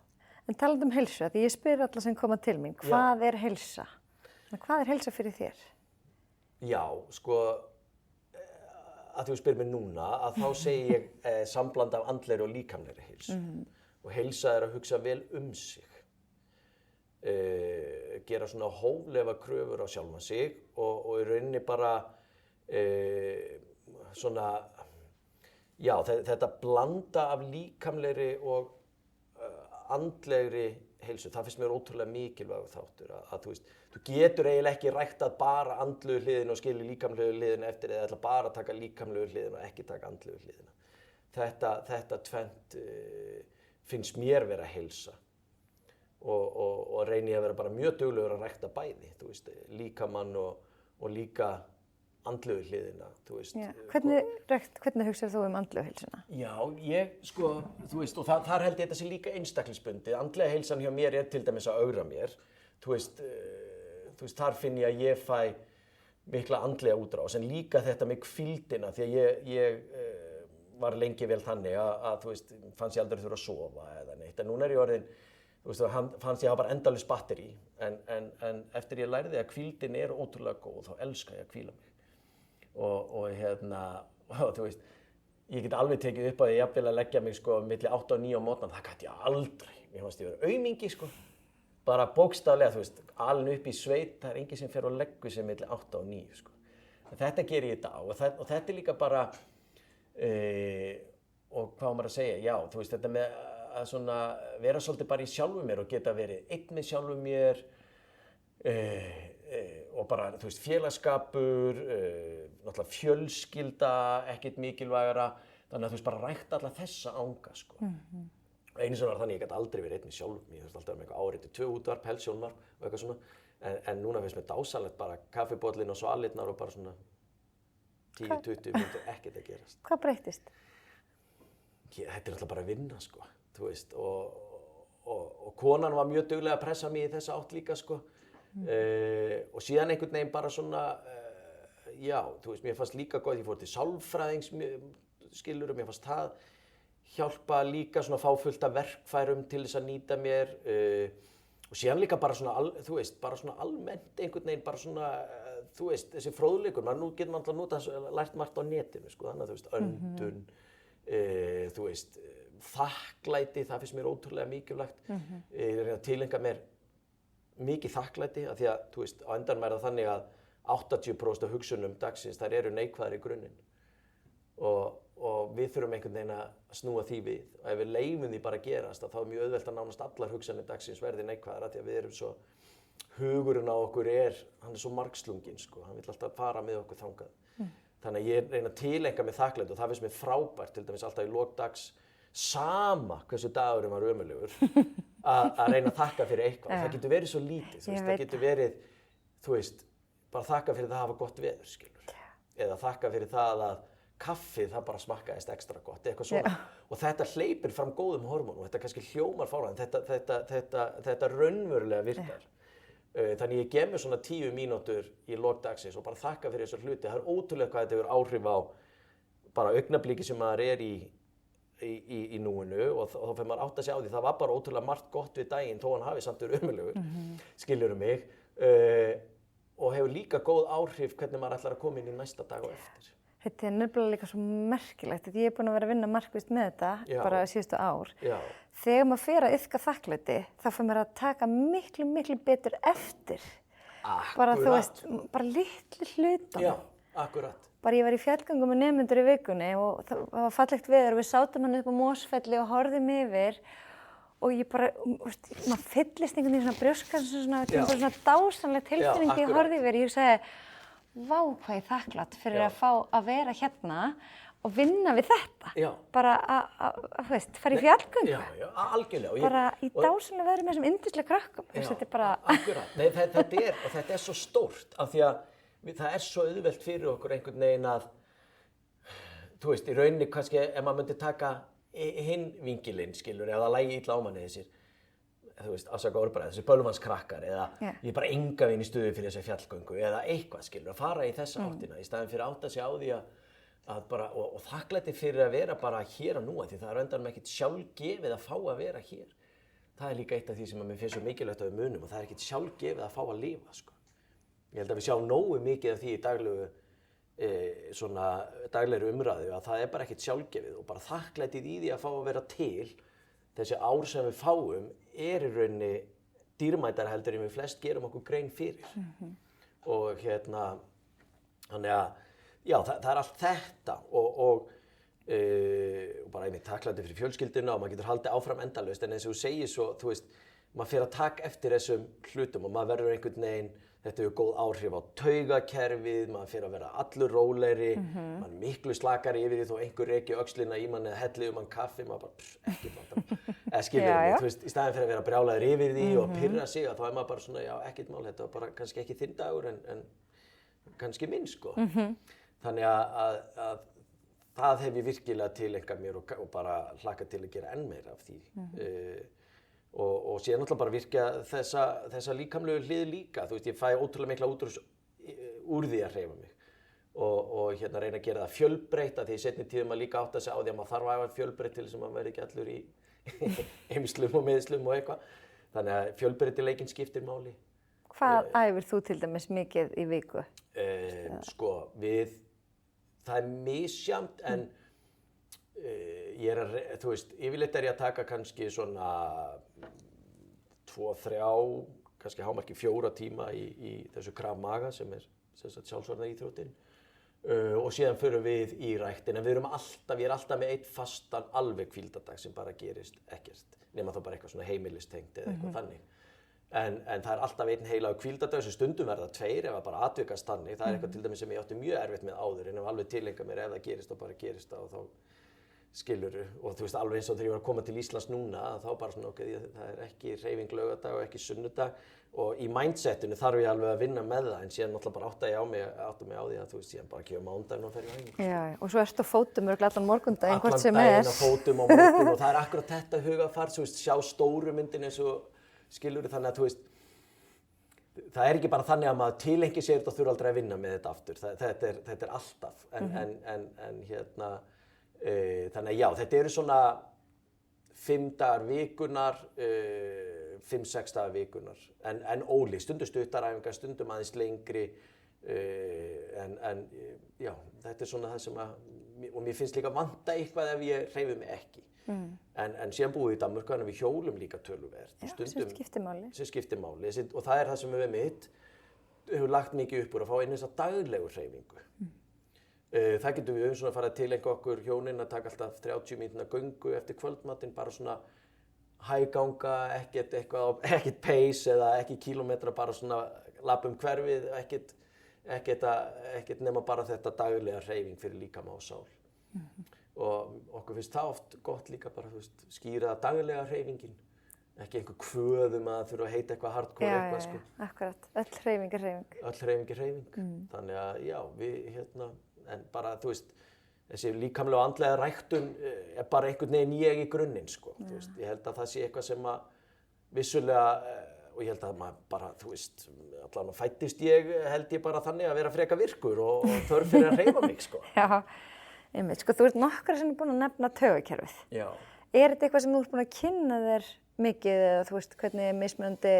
Speaker 3: En talandi heilsu, því ég spyr alla sem koma til mín, hvað heilsa? Hvað heilsa fyrir þér?
Speaker 2: Já, sko, að þú spyrir mig núna, að þá segi ég sambland af andlegri og líkamlegri heilsu. Og heilsa að hugsa vel sig. Gera svona hóflega kröfur á sjálfan sig og í rauninni bara svona, já, þetta blanda af líkamlegri og andlegri heilsu, það finnst mér ótrúlega mikilvægur þáttur að þú veist, þú getur eiginlega ekki ræktað bara andlegu hliðina og skilja líkamlegu hliðina eftir eða ætla bara að taka líkamlegu hliðina og ekki taka andlegu hliðina. Þetta tvennt finnst mér vera heilsa og reyni að vera bara mjög duglegur að rækta bæði, þú veist, líkamann og líka andlegu hliðina, þú veist.
Speaker 3: Já. Hvernig hugsar þú andlegu heilsuna?
Speaker 2: Já, ég, sko, þú veist, og þar held ég þetta sé líka einstaklingsbundið. Andlega heilsan hjá mér til dæmis að ögra mér. Þú veist, þar finn ég að ég fæ mikla andlega útrás, en líka þetta með hvíldina, því að ég var lengi vel þannig að þú veist, fannst ég aldrei þurfa að sofa eða neitt. En núna ég orðin, þú veist, fannst ég hafa bara endalaust batteri, en eftir ég lærði að hvíldin ótrúlega góð, þá elska ég að hvíla mig. Og þú veist, ég get alveg tekið upp að ég jafnvel að leggja mig sko milli 8 og 9 á morgnan, það gæti ég aldrei. Mér fannst ég vera aumingi, sko. bara bókstaflega, þú veist, alin upp í sveit, það enginn sem fer og leggur sig milli 8 og 9, sko. Þetta ger ég í dag og þetta líka bara, og hvað maður að segja, já, þú veist, þetta með að svona vera svolítið bara í sjálfu mér og geta verið einn með sjálfu mér og bara, þú veist, félagskapur, náttúrulega fjölskylda, ekkert mikilvægara, þannig að þú veist, bara rækta alla þessa anga, sko. Einu sem var þannig, ég gæti aldrei verið einn með sjálfum mér, ég þurfti alltaf með eitthvað áreiti, 2 útvarp, helst sjónvarp og eitthvað svona, en núna finnst mér dásamlegt bara kaffibollinn og svalirnar og bara svona 10-20 mínútur ekkert að gerast.
Speaker 3: Hvað breyttist?
Speaker 2: Þetta er alltaf bara að vinna, sko, þú veist, og konan var mjög dugleg að pressa mig í þessa átt líka, sko, og síðan einhvern veginn bara svona, já, þú veist, mér fannst líka gott, ég fór til sálfræðings, skilur, mér fannst það hjálpa líka svona að fá fullt af verkfærum til þess að nýta mér, og síðan líka bara svona, þú veist, bara svona almennt einhvern veginn bara svona, þú veist, þessi fróðleikur, nú getur maður alltaf lært margt á netinu, sko, þannig að þú veist, öndun, þú veist, þakklæti, það finnst mér ótrúlega mikilvægt. Ég er að tileinka mér mikið þakklæti, af því að, þú veist, á endanum það þannig að 80% af hugsunum dagsins, þær eru neikvæðar í grunninn. Og við þurfum einhvern veginn að snúa því við. Og ef við leyfum því bara að gerast, þá er mjög auðvelt að nánast allar hugsanir dagsins verði neikvæðar, af því að við erum svo, hugurinn á okkur hann er svo margslunginn, sko, hann vill alltaf fara með okkur þangað. Þannig að ég reyna að tileinka mér þakklæti og það finnst mér frábært, til dæmis alltaf í lok dags, sama hversu dagurinn var ömurlegur, að reyna að þakka fyrir eitthvað. Það getur verið svo lítið, það getur verið, þú veist, bara þakka fyrir það að hafa gott veður, skilur. Eða þakka fyrir það að kaffið, það bara smakkaðist ekstra gott, eitthvað svona. Og þetta hleypir fram góðum hormónum, þetta kannski hljómar fáránlega, en þetta raunverulega virkar. Þannig ég gef mér svona 10 mínútur í lok dagsins og bara þakka fyrir þessar hluti. Það er ótrúlega hvað þetta hefur áhrif á bara augnabliki sem maður er í núinu og þá fer maður átt að segja á því. Það var bara ótrúlega margt gott við daginn þó hann hafi samt verið ömurlegur, skilurðu mig, og hefur líka góð áhrif hvernig maður ætlar að koma inn í næsta dag og eftir.
Speaker 3: Þetta er nefnilega líka svo merkilegt. Ég er búin að vera að vinna markvisst með þetta bara síðustu ár. Já. Þegar maður fer að iðka þakklæti, þá fer maður að taka miklu, miklu betur eftir. Akkurat. Bara þú veist, bara litlu hlutum.
Speaker 2: Já, akkurat.
Speaker 3: Bara ég var í fjallgöngu með nemendur í vikunni og það var fallegt veður og við sátum hann upp á Mosfelli og horfðum yfir og ég bara, maður fyllist einhvern veginn svona brjóstkassa, svona dásamleg tilfinning þegar ég horfði yfir. Ég sagði, vá hvað ég þakklátt fyrir að fá að vera hérna og vinna við þetta. Já. Bara að fara í fjallgöngu.
Speaker 2: Já, algjörlega.
Speaker 3: Bara í dásamlega veðri með þessum yndislega krökkum. Þetta er bara...
Speaker 2: Akkurat. Nei, þetta er svo stórt af því að það er svo auðvelt fyrir okkur einhvern veginn að, þú veist, í rauninni kannski ef maður myndi taka hinn vingilinn, skilur, ef það lægi illa á manni þessir, þú veist, afsaka orðbragð, þessi bölvanskrakkar eða ég er bara enga veginn í stuði fyrir þessi fjallgöngu eða eitthvað, skilur, að fara í þessa áttina í staðinn fyrir að átta sig á því að bara, og þakklæti fyrir að vera bara hér og nú, því það er endanum ekkert sjálfgefið að fá að vera hér. Það er líka eitt af því sem mér finnst svo mikilvægt að við munum og það er ekkert sjálfgefið að fá að lifa, sko. Ég held að við sjáum nógu mikið af því í daglegri umræðu að það er bara ekkert sjálfgefið og bara þakklætið í því að fá að vera til þessi ár sem við fáum er í rauninni dýrmætara heldur en við flest gerum okkur grein fyrir. Og þannig að, já, það er allt þetta og bara einmitt þakklæti fyrir fjölskylduna og maður getur haldið áfram endalaust en eins og þú segir svo, þú veist, maður fer að taka eftir þessum hlutum og maður verður einhvern veginn, þetta hefur góð áhrif á taugakerfið, maður fer að vera allur rólegri, maður er miklu slakari yfir því þó einhver reki öxlina í mann eða helli mann kaffi, maður bara ekki vantar. Eða skilur mig, þú veist, í staðinn fyrir að vera brjálaður yfir því og pirra sig, þá er maður bara svona, já, ekkert mál, þetta var bara kannski ekki þinn dagur en kannski minn, sko. Þannig að það hef ég virkilega tileinkað mér og bara hlakað til að gera enn meira af því. Og síðan náttúrulega bara virkja þessa líkamlegu hlið líka. Þú veist, ég fæ ótrúlega mikla úr því að hreyfa mig. Og reyna að gera það fjölbreytt, af því í seinni tíðum maður líka átta sig á því að maður þarf að hafa fjölbreytt til þess að maður verði ekki allur í eymslum og meðslum og eitthvað. Þannig að fjölbreytileikinn skiptir máli.
Speaker 3: Hvað æfir þú til dæmis mikið í viku?
Speaker 2: Sko, það er misjafnt en ég þú veist, yfirleitt er ég að taka kannski svona 2-3, kannski hámarki 4 tíma í þessu Krav Maga sem sjálfsvarna íþróttin. Og síðan förum við í ræktina. Ég er alltaf með einn fastan alveg hvíldardag sem bara gerist ekkert. Nema þá bara eitthvað svona heimilistengt eða eitthvað þannig. En það er alltaf einn heilagur hvíldardag sem stundum verða 2 ef það bara atvikast þannig. Það er eitthvað til dæmis sem ég átti mjög erfitt með áður en ef alveg tileinka mér ef það gerist þá bara gerist það og þá skilurðu. Og þú veist alveg eins og þegar ég var að koma til Íslands núna þá bara svona ok, það er ekki hreyfing laugardag og ekki sunnudag og í mindsetinu þarf ég alveg að vinna með það en síðan náttúrulega bara átta mig á því að þú veist síðan bara kemur mánudaginn og fer í æfingu.
Speaker 3: Já, og svo ertu á fótum allan morgundaginn hvort sem er.
Speaker 2: Allan daginn á fótum á morgun og það er akkurat þetta hugafar, þú veist, sjá stóru myndin eins og skilurðu þannig að þú veist það er ekki bara þannig að maður tilengir sér þetta og þurfa aldrei að vinna með þetta aftur. Þetta er alltaf en hérna þannig að já, þetta eru svona 5 dagar vikunar, 5-6 dagar vikunar, en óli, stundum stuttaræfingar, stundum aðeins lengri, en já, þetta svona það sem og mér finnst líka vanta eitthvað ef ég hreyfi mig ekki. En síðan búið í Danmörku, þannig að við hjólum líka töluvert.
Speaker 3: Já, sem skiptir máli.
Speaker 2: Og það er það sem við mitt hefur lagt mikið upp úr að fá inn þessa daglegu hreyfingu. Það getum við svona farið til okkur hjónin að taka alltaf 30 mínútna göngu eftir kvöldmatinn, bara svona hægganga, ekkert pace eða ekki kílómetra, bara svona labba hverfið, ekkert nema bara þetta daglega hreyfing fyrir líkama og sál. Og okkur finnst það oft gott líka bara, þú veist, skýra daglega hreyfingin, ekki einhver kvöðum að þurfa að heita eitthvað hardcore eitthvað sko.
Speaker 3: Já, akkurat, öll hreyfing er hreyfing.
Speaker 2: Öll hreyfing er hreyfing, þannig að já, við en bara, þú veist, þessi líkamlega og andlega ræktun er bara einhvern veginn ég í grunninn, sko. Þú veist, ég held að það sé eitthvað sem að vissulega, og ég held að maður bara, þú veist, allan fæddist held ég bara þannig að vera freka virkur og þörf fyrir að hreyfa mig, sko.
Speaker 3: Já, einmitt, sko, þú ert nokkra sem er búin að nefna taugakerfið.
Speaker 2: Já.
Speaker 3: Er þetta eitthvað sem þú ert búin að kynna þér mikið eða þú veist, hvernig mismunandi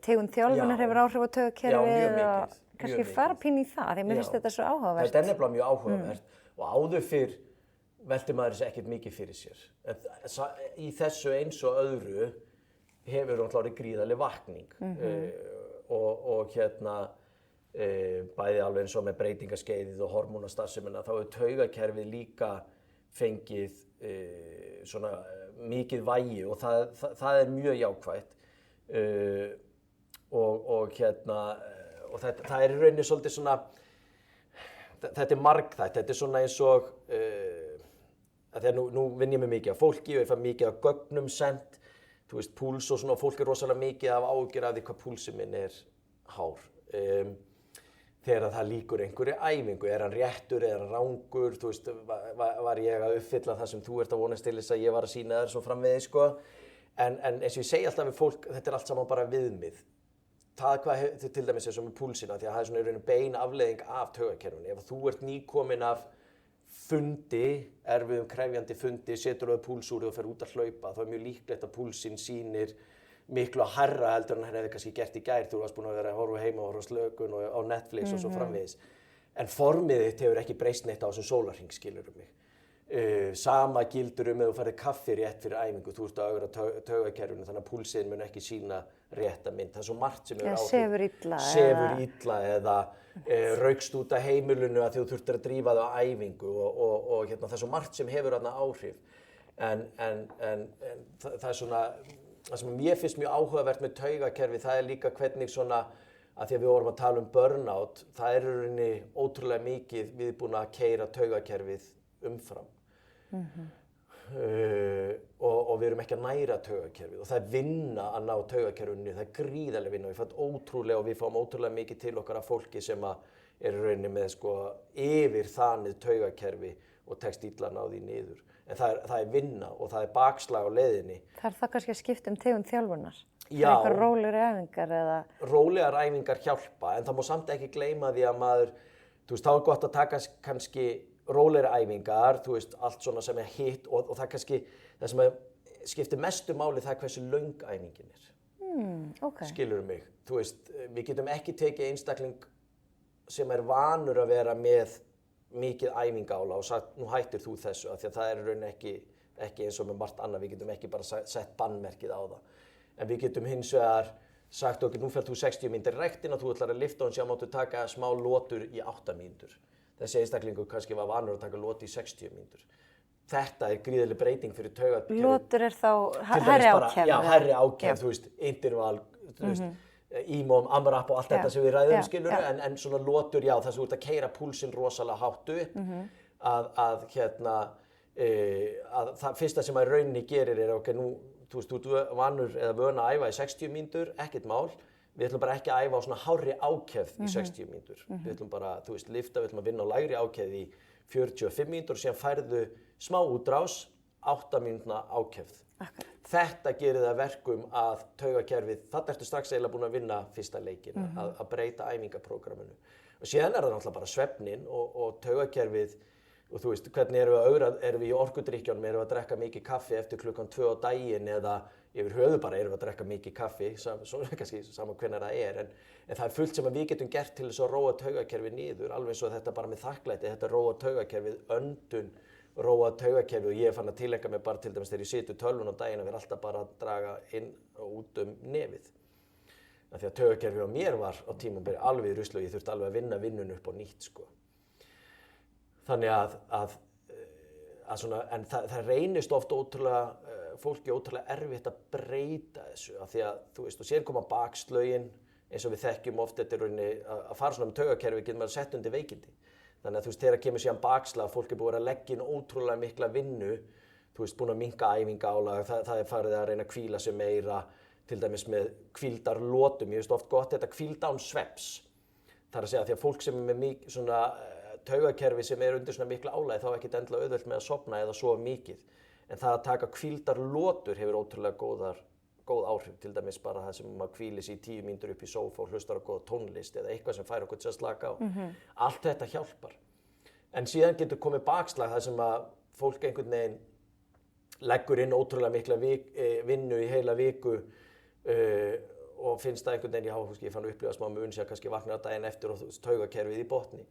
Speaker 3: tegund þjálfunar hefur áhrif á taugakerfið?
Speaker 2: Já, mjög mikið.
Speaker 3: Kannski fara pínu í það, því mér finnst þetta svo áhugavert.
Speaker 2: Þetta er nefnilega mjög áhugavert og áður fyrr velti maður þessi ekkert mikið fyrir sér. Í þessu eins og öðru hefur náttúrulega gríðarleg vakning og hérna bæði alveg eins og með breytingaskeiðið og hormónastarfsemina þá hefur taugakerfið líka fengið svona mikið vægi og það er mjög jákvætt og hérna og það er í rauninni svolítið svona, þetta er margþætt, þetta er svona eins og, þegar nú vinn ég með mikið af fólki og ég fæ mikið af gögnum sent, þú veist, púls og svona, og fólk er rosalega mikið af áhyggjur af því hvað púlsinn minn er hár. Þegar það lýkur einhverju æfingu, er hann réttur, er hann rangur, þú veist, var ég að uppfylla það sem þú ert að vonast til þess að ég var að sýna þér svo framvegis, sko. En eins og ég segi alltaf við fólk, þetta er allt saman bara viðmið. Það hvað til dæmis er svo með púlsina því að það er svona í rauninu bein afleiðing af taugakerfinu. Ef þú ert nýkominn af fundi, erfiðum krefjandi fundi, setur þú púlsúrið og fer út að hlaupa, þá er mjög líklegt að púlsinn sýnir miklu að hærra heldur en hann hefði kannski gert í gær. Þú varst búinn að vera að horfa heima og horfa slökun og á Netflix og svo framvegis. En formið þitt hefur ekki breyst neitt á þessum sólarhring, skilurðu mig. Sama gildur ef þú ferð kaffi rétt fyrir æfingu, þú ert að augra taugakerfinu þannig að púlsinn mun ekki sýna rétta mynd. Það er svo margt sem hefur áhrif. Sefur illa eða raukst út af heimilinu að þú þurftir að drífa það á æfingu og hérna, það er svo margt sem hefur þarna áhrif. En það er svona, það sem mér finnst mjög áhugavert með taugakerfi, það er líka hvernig svona, að því að við vorum að tala burnout, það er í rauninni ótrúlega mikið viðbúin að keyra taugakerfið umfram. Og við erum ekki að næra taugakerfið og það er vinna að ná taugakerfinu, það er gríðarlega vinna og við fáum ótrúlega mikið til okkar af fólki sem er í rauninni með sko yfir þanið taugakerfi og tekst illa að ná því niður. En það er vinna og það er bakslag á leiðinni. Það
Speaker 3: er það kannski að skipta um tegund þjálfunar?
Speaker 2: Já.
Speaker 3: Það er eitthvað rólegri æfingar eða?
Speaker 2: Rólegar æfingar hjálpa en það má samt ekki gleyma því að maður, þú veist, þá er gott að taka kannski rólegri æfingar, þú veist, allt svona sem er hitt og það kannski, það sem skiptir mestu máli það hversu löng æfingin er.
Speaker 3: Okay.
Speaker 2: Skilurðu mig? Þú veist, við getum ekki tekið einstakling sem er vanur að vera með mikið æfingálag og sagt, nú hættir þú þessu, af því að það er í rauninni ekki eins og með margt annað, við getum ekki bara sett bannmerkið á það. En við getum hins vegar sagt okkur, nú fer þú 60 mínútur í ræktina, þú ætlar að lyfta og síðan máttu taka smá lotur í 8 mínútur. Þessi einstaklingur kannski var vanur að taka lot í 60 mínútur. Þetta gríðarleg breyting fyrir taugakerfið.
Speaker 3: Lotur þá hærri ákefð?
Speaker 2: Já, hærri ákefð, þú veist, interval, þú veist, IMOM, AMRAP og allt þetta sem við ræðum, skilur, en svona lotur, já, þess að þú ert að keyra púlsinn rosalega hátt upp, að það fyrsta sem að rauninni gerir ok, nú, þú veist, þú ert vanur eða vön að æfa í 60 mínútur, ekkert mál, við ætlum bara ekki að æfa á svona hárri ákefð í 60 mínútur. Við ætlum bara, þú veist, lyfta, við ætlum að vinna á lægri ákefð í 45 mínútur og síðan færðu smá útrás, 8 mínútna ákefð. Þetta gerir það verkum að taugakerfið, þarna ertu strax eiginlega búin að vinna fyrsta leikinn, að breyta æfingaprógramminu. Og síðan það náttúrulega bara svefnin og taugakerfið, og þú veist, hvernig erum við í orkudrykkjónum, erum við að drekka mikið kaffi eftir klukkan 2 á daginn eða yfir höfuð bara erum við að drekka mikið kaffi, svo kannski saman hvenær það en það fullt sem við getum gert til þess að róa taugakerfið niður, alveg svo þetta bara með þakklæti, þetta róa taugakerfið, öndun, róa taugakerfið og ég fann að tileinka mig bara til dæmis þegar ég situr tölvun á daginn að vera alltaf bara að draga inn og út nefið. Því að taugakerfið á mér var á tímum alveg í rusli og ég þurfti alveg að vinna vinnun upp á nýtt, sko. Þannig að svona, en það reynist oft fólki ótrúlega erfitt að breyta þessu af því að, þú veist, og sér koma bakslögin eins og við þekkjum oft þetta rauninni að fara svona með taugakerfi getur maður sett undir veikindi. Þannig að þú veist, þegar kemur síðan bakslag, fólk búið að leggja inn ótrúlega mikla vinnu, þú veist, búin að minnka æfingaálag, það farið að reyna að hvíla sig meira, til dæmis með hvíldarlotum, ég veist oft gott þetta hvílda án svefns. Það að segja því að fólk sem með svona taugakerfi sem undir svona mikla álagi þá ekkert endilega auðvelt með að sofna eða sofa mikið. En það að taka hvíldarlotur hefur ótrúlega góð áhrif, til dæmis bara það sem maður hvílir sig í 10 mínútur upp í sófa og hlustar á góða tónlist eða eitthvað sem fær okkur til að slaka á. Allt þetta hjálpar. En síðan getur komið bakslag þar sem að fólk einhvern veginn leggur inn ótrúlega mikla vinnu í heila viku og finnst það einhvern veginn í háfúski, ég fann að upplifa smá mun sem kannski vaknar að daginn eftir og taugakerfið í botni.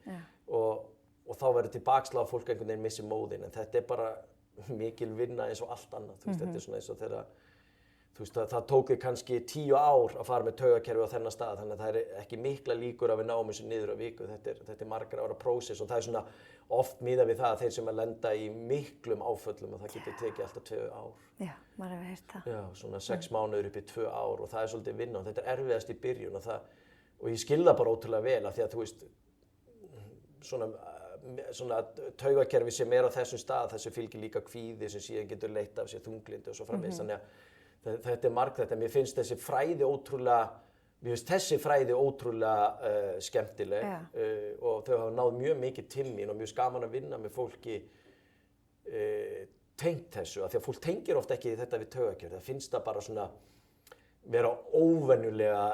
Speaker 2: Og þá verður til bakslag að fólk einhvern veginn missi móðinn, en þetta bara mikil vinna eins og allt annað. Þetta svona eins og þegar það tók kannski 10 ár að fara með taugakerfið á þennan stað, þannig að það ekki mikla líkur að við náum þessu niður á viku. Þetta margra ára prósess og það svona oft miðað við það að þeir sem að lenda í miklum áföllum og það getur tekið alltaf 2 ár.
Speaker 3: Já, maður hefur heyrt það.
Speaker 2: Já, svona 6 mánuður upp í 2 ár og það svolítið vinna og þetta erfiðast í byrjun og ég skil það bara ótrúlega vel af því að þú veist, svona taugakerfi sem á þessum stað, þessu fylgir líka kvíði sem síðan getur leitt af sér þunglyndi og svo framvegis. Þannig að þetta margþætt, en mér finnst þessi fræði ótrúlega skemmtileg og þau hafa náð mjög mikið til mín og mjög gaman að vinna með fólki tengt þessu, af því að fólk tengir oft ekki þetta við taugakerfi. Það finnst það bara svona vera óvenjulega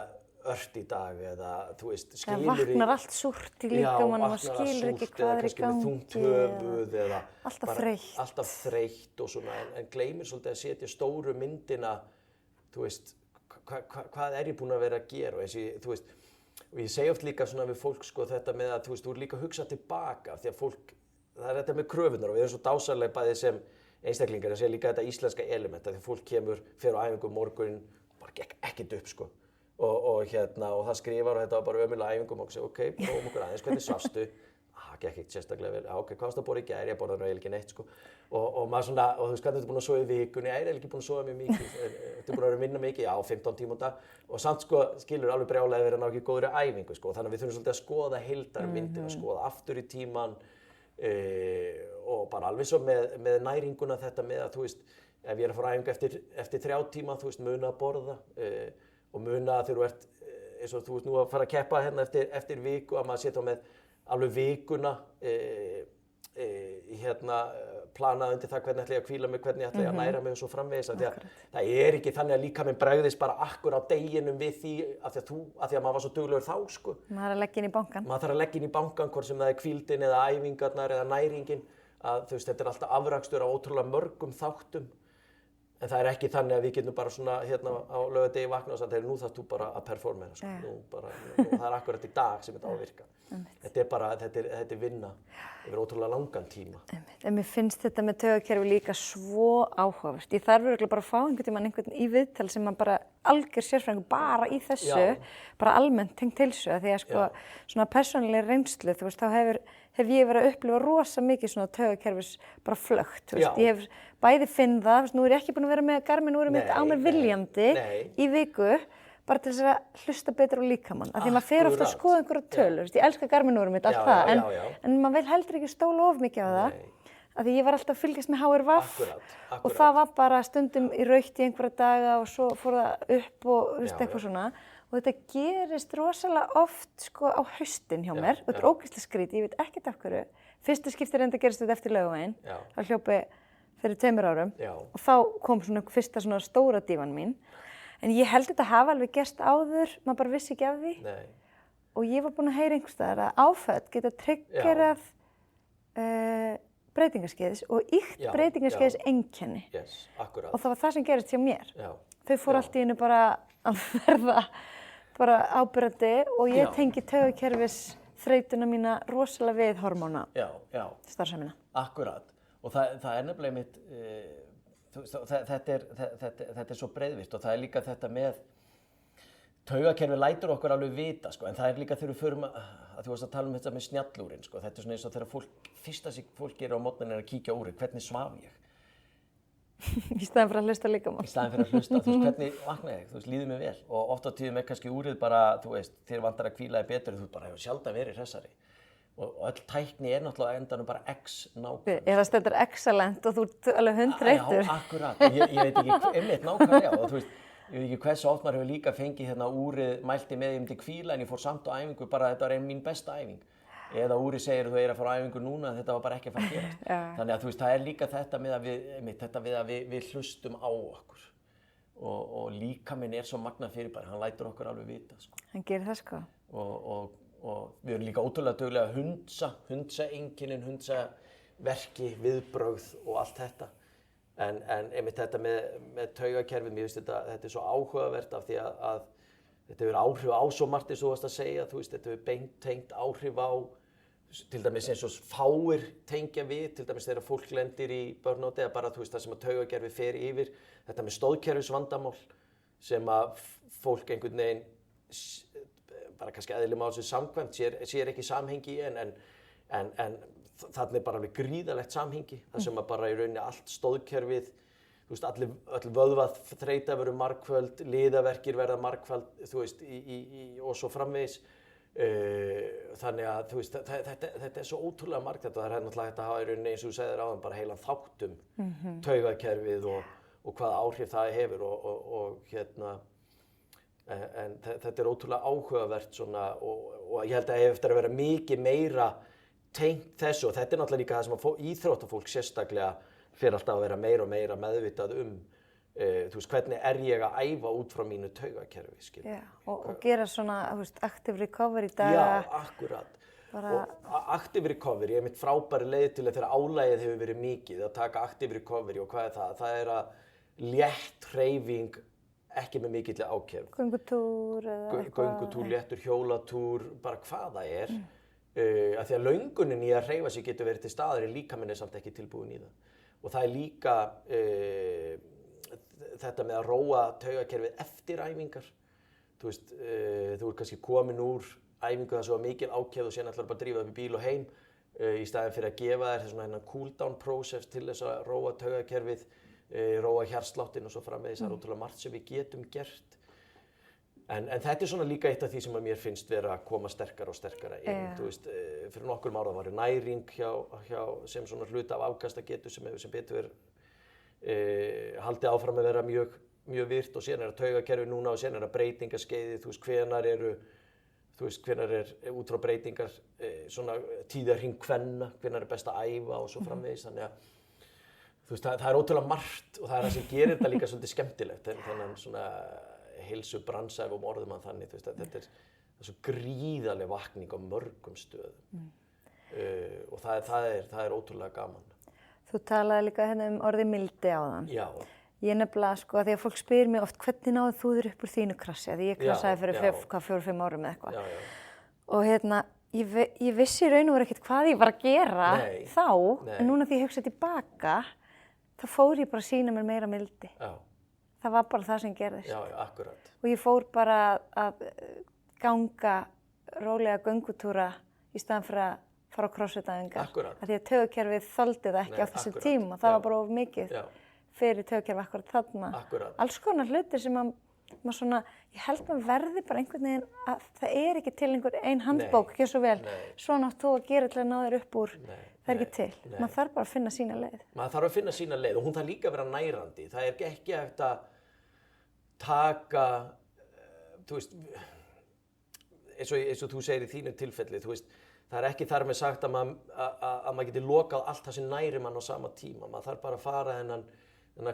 Speaker 2: ört í dag eða þú veist skilur
Speaker 3: það vaknar allt súrt í líkamann og maður skilur ekki hvað í gangi
Speaker 2: þungt höfuð eða
Speaker 3: alltaf
Speaker 2: þreytt og svona en gleymir svolítið að setja stóru myndina þú veist hvað ég búin að vera að gera og þú veist og ég segi oft líka svona við fólk sko þetta með að þú veist þú er líka að hugsa tilbaka því að fólk það þetta með kröfunar og við erum svo dásamlega bæði sem einstaklingar að segja líka þetta íslenska element að því fólk kemur fer á æfingu morgun bara gekk ekkert upp sko og það skrifar og þetta var bara ömulega æfingum og segja ok, prófum okkur aðeins, hvernig svafstu? Gekk ekkert sérstaklega vel, ok, hvað varstu að borða í gær? Ég borðaði eiginlega ekki neitt sko og maður svona, og þú veist hvernig ertu búin að sofa í vikunni? Ég ekki búin að sofa mjög mikið, ertu búin að vera að vinna mikið? Já, 15 tíma á dag og samt sko skilur alveg brjálega verið að ná ekki góðri æfingu sko þannig að við þurfum svolítið að skoða heildarmyndina, skoða aftur í tíman og bara alveg svo með næringuna þetta með að þú veist, ef ég er að fara æfingu eftir 3 tíma, þú veist, muna að borða og muna þegar þú ert, eins og þú ert nú að fara að keppa hérna eftir viku, að maður setja með alveg vikuna planað undir það hvernig ætla ég að hvíla mig, hvernig ætla ég að næra mig og svo framvegis. Því að það ekki þannig að líkaminn bregðist bara akkur á deginum við því af því að maður var svo duglegur þá sko.
Speaker 3: Maður þarf að leggja inn í bankann. Maður
Speaker 2: þarf að leggja inn í bankann, hvort sem það hvíldin eða æfingarnar eða næringin, að þú veist, þetta alltaf afrakstur af ótrúlega mörgum þáttum. En það ekki þannig að við getum bara svona hérna á laugardegi vakna og sagt, nú þarft þú bara að performera sko. Og það akkurat í dag sem þetta á að virka. Þetta er vinna yfir ótrúlega langan tíma.
Speaker 3: En mér finnst þetta með taugakerfi líka svo áhugavert. Ég þarf örugglega bara að fá einhvern í viðtal sem maður bara algjör sérfræðingur bara í þessu, bara almennt tengt heilsu, því að sko svona persónuleg reynslu, þú veist, þá hef ég verið að upplifa rosa mikið svona taugakerfis bara flögt, þú veist, ég hef bæði finn það, þú veist, nú er ég ekki búin að vera með Garmin, nú er ég með á mér viljandi í viku, bara til þess að hlusta betur á líkamann, af því maður fer ofta að skoða einhverja tölur, ég elska Garmin-úrið mitt, allt það, en maður vil heldur ekki stóla of mikið á það, af því ég var alltaf að fylgjast með HRVAF og það var bara stundum í rautt í einhverja daga og svo fór það upp og eitthvað svona, og þetta gerist rosalega oft sko á haustin hjá mér, og þetta er ógeðslega skrítið, ég veit ekkert af hverju, fyrsta skipti reynda gerist þetta eftir Laugaveginn, þá hljópi fyrir 2 árum, og þá kom svona fyrsta svona stóra dívan mín. En ég held þetta hafa alveg gerst áður, maður bara vissi ekki af því. Og ég var búin að heyra einhvers staðar að áföll geta triggerað breytingaskeiðis og ýkt breytingaskeiðis einkenni. Og það var það sem gerist hjá mér. Þau fór allt í einu bara að verða bara ábyrgandi og ég tengi taugakerfis þreytuna mína rosalega við hormóna starfsemina.
Speaker 2: Akkurat. Og það er nefnilega mitt... Þetta er svo breiðvirkt og það er líka þetta með taugakerfi lætur okkur alveg vita sko, en það er líka þegar við förum að þú varst að tala um þetta með snjallúrin sko, þetta er svona eins og þegar fyrsta sem fólk gerir á morgnana er að kíkja á úrið, hvernig svaf ég?
Speaker 3: Í staðinn fyrir að hlusta líkamann.
Speaker 2: Í staðinn fyrir að hlusta, þú veist, hvernig vaknaði ég, þú veist, líður mér vel og oft á tíðum er kannski úrið bara, þú veist, þér vantar að hvíla þig betur, þú bara hefur sjaldan verið hressari. Og öll tækni er náttúrulega endanum bara X nákvæmlega.
Speaker 3: Ef það stendur excellent og þú ert alveg hundreittur.
Speaker 2: Já, akkurat. Og ég veit ekki einmitt nákvæmlega. Og þú veist, ég veit ekki hversu oft maður hefur líka fengið hérna úrið mælti með ég myndi hvíla en ég fór samt á æfingu bara þetta var mín besta æfing. Eða úrið segir þú er að fara á æfingu núna þetta var bara ekki að fara að gerast. Þannig að þú veist, það er líka þetta með að við hlustum á okkur. Og líkaminn er svo magnað fyrirbæri, hann lætur okkur alveg vita, sko.
Speaker 3: Hann gerir það, sko.
Speaker 2: Og við erum líka ótrúlega duglega að hundsa einkennin, hundsa verki, viðbrögð og allt þetta. En einmitt þetta með taugakerfið, mér finnst þetta er svo áhugavert af því að þetta hefur áhrif á svo margt eins og þú varst að segja, þú veist, þetta hefur beintengt áhrif á, til dæmis eins og fáir tengja við, til dæmis þegar fólk lendir í burnout eða bara þú veist það sem að taugakerfið fer yfir, þetta með stóðkerfisvandamál sem að fólk einhvern veginn bara kannski eðli málsins samkvæmt, sér ekki samhengi í en þarna er bara alveg gríðalegt samhengi, þar sem að bara í rauninni allt stóðkerfið, þú veist, öll vöðvaþreyta verður margföld, liðaverkir verða margföld, þú veist, og svo framvegis. Þannig að, þú veist, þetta er svo ótrúlega margt þetta, það er náttúrulega hægt að hafa í rauninni eins og þú segðir áðan bara heilan þáttum taugakerfið og hvaða áhrif það hefur og hérna, en þetta er ótrúlega áhugavert svona og ég held að ef eftir að vera mikið meira tengt þessu og þetta er náttúrulega líka það sem að íþróttafólk sérstaklega fyrir alltaf að vera meira og meira meðvitað þú veist, hvernig er ég að æfa út frá mínu taugakerfi, skilur.
Speaker 3: Já, og gera svona, þú veist, active recovery daga.
Speaker 2: Já, akkurat. Og active recovery er mitt frábæri leið til að þegar álagið hefur verið mikið að taka active recovery og hvað er það? Það er að létt hreyfing ekki með mikilli ákefð.
Speaker 3: Göngutúr eða eitthvað.
Speaker 2: Göngutúr, léttur hjólatúr, bara hvað það er. Af því að löngunin í að hreyfa sig getur verið til staðar en líkaminn er samt ekki tilbúin í það. Og það er líka þetta með að róa taugakerfið eftir æfingar. Þú veist, þú ert kannski komin úr æfingu það svo mikil ákefð og síðan ætlar bara að drífa upp í bíl og heim í staðinn fyrir að gefa þér svona cool down process til þess að róa taugakerfið, róa hjartsláttinn og svo framvegis. Það er ótrúlega margt sem við getum gert. En þetta er svona líka eitt af því sem að mér finnst vera að koma sterkara og sterkara inn. Þú veist, fyrir nokkrum árum var næring hjá sem svona hluta af afkastagetu sem betur haldið áfram að vera mjög virt og síðan er að taugakerfi núna og síðan er að breytingaskeiði, þú veist, hvenær er út frá breytingar svona tíðarhring kvenna, hvenær er best að æfa og svo framvegis, þannig að þú veist, það er ótrúlega margt og það er það sem gerir þetta líka svolítið skemmtilegt, þennan svona heilsu bransa ef orðum að þannig, þú veist, þetta er svo gríðarleg vakning á mörgum stöðum og það er ótrúlega gaman.
Speaker 3: Þú talaði líka hérna orðið mildi áðan.
Speaker 2: Já.
Speaker 3: Ég nefnilega, sko, því að fólk spyr mig oft hvernig náðu þú þér upp úr þínu krassi, því ég krassaði fyrir 4-5 árum eða eitthvað. Já. Og hérna, ég vissi í raun og veru ekkert hvað ég var að gera en núna því ég hugsa tilbaka, þá fór ég bara að sýna mér meira mildi. Já. það var bara það sem gerðist.
Speaker 2: Já, akkurat.
Speaker 3: Og ég fór bara að ganga rólega göngutúra í staðan fyrir að fara á crossfit-æfingar.
Speaker 2: Akkurat.
Speaker 3: Því að taugakerfið þoldi það ekki á þessum tíma. Það var bara of mikið fyrir taugakerfið akkurat þarna.
Speaker 2: Akkurat.
Speaker 3: Alls konar hlutir sem maður svona, ég held maður verði bara einhvern veginn að það er ekki til einhver ein handbók, ekki svo vel. Svona átt þú að gera til að ná þér upp úr. Það er ekki til. Maður þarf bara að finna sína leið.
Speaker 2: Maður þarf að finna sína leið og hún þarf líka að vera nærandi. Það er ekki hægt að taka, þú veist, eins og þú segir í þínu tilfelli, þú veist, það er ekki þar með sagt að maður geti lokað allt það sem næri mann á sama tíma. Maður þarf bara að fara þennan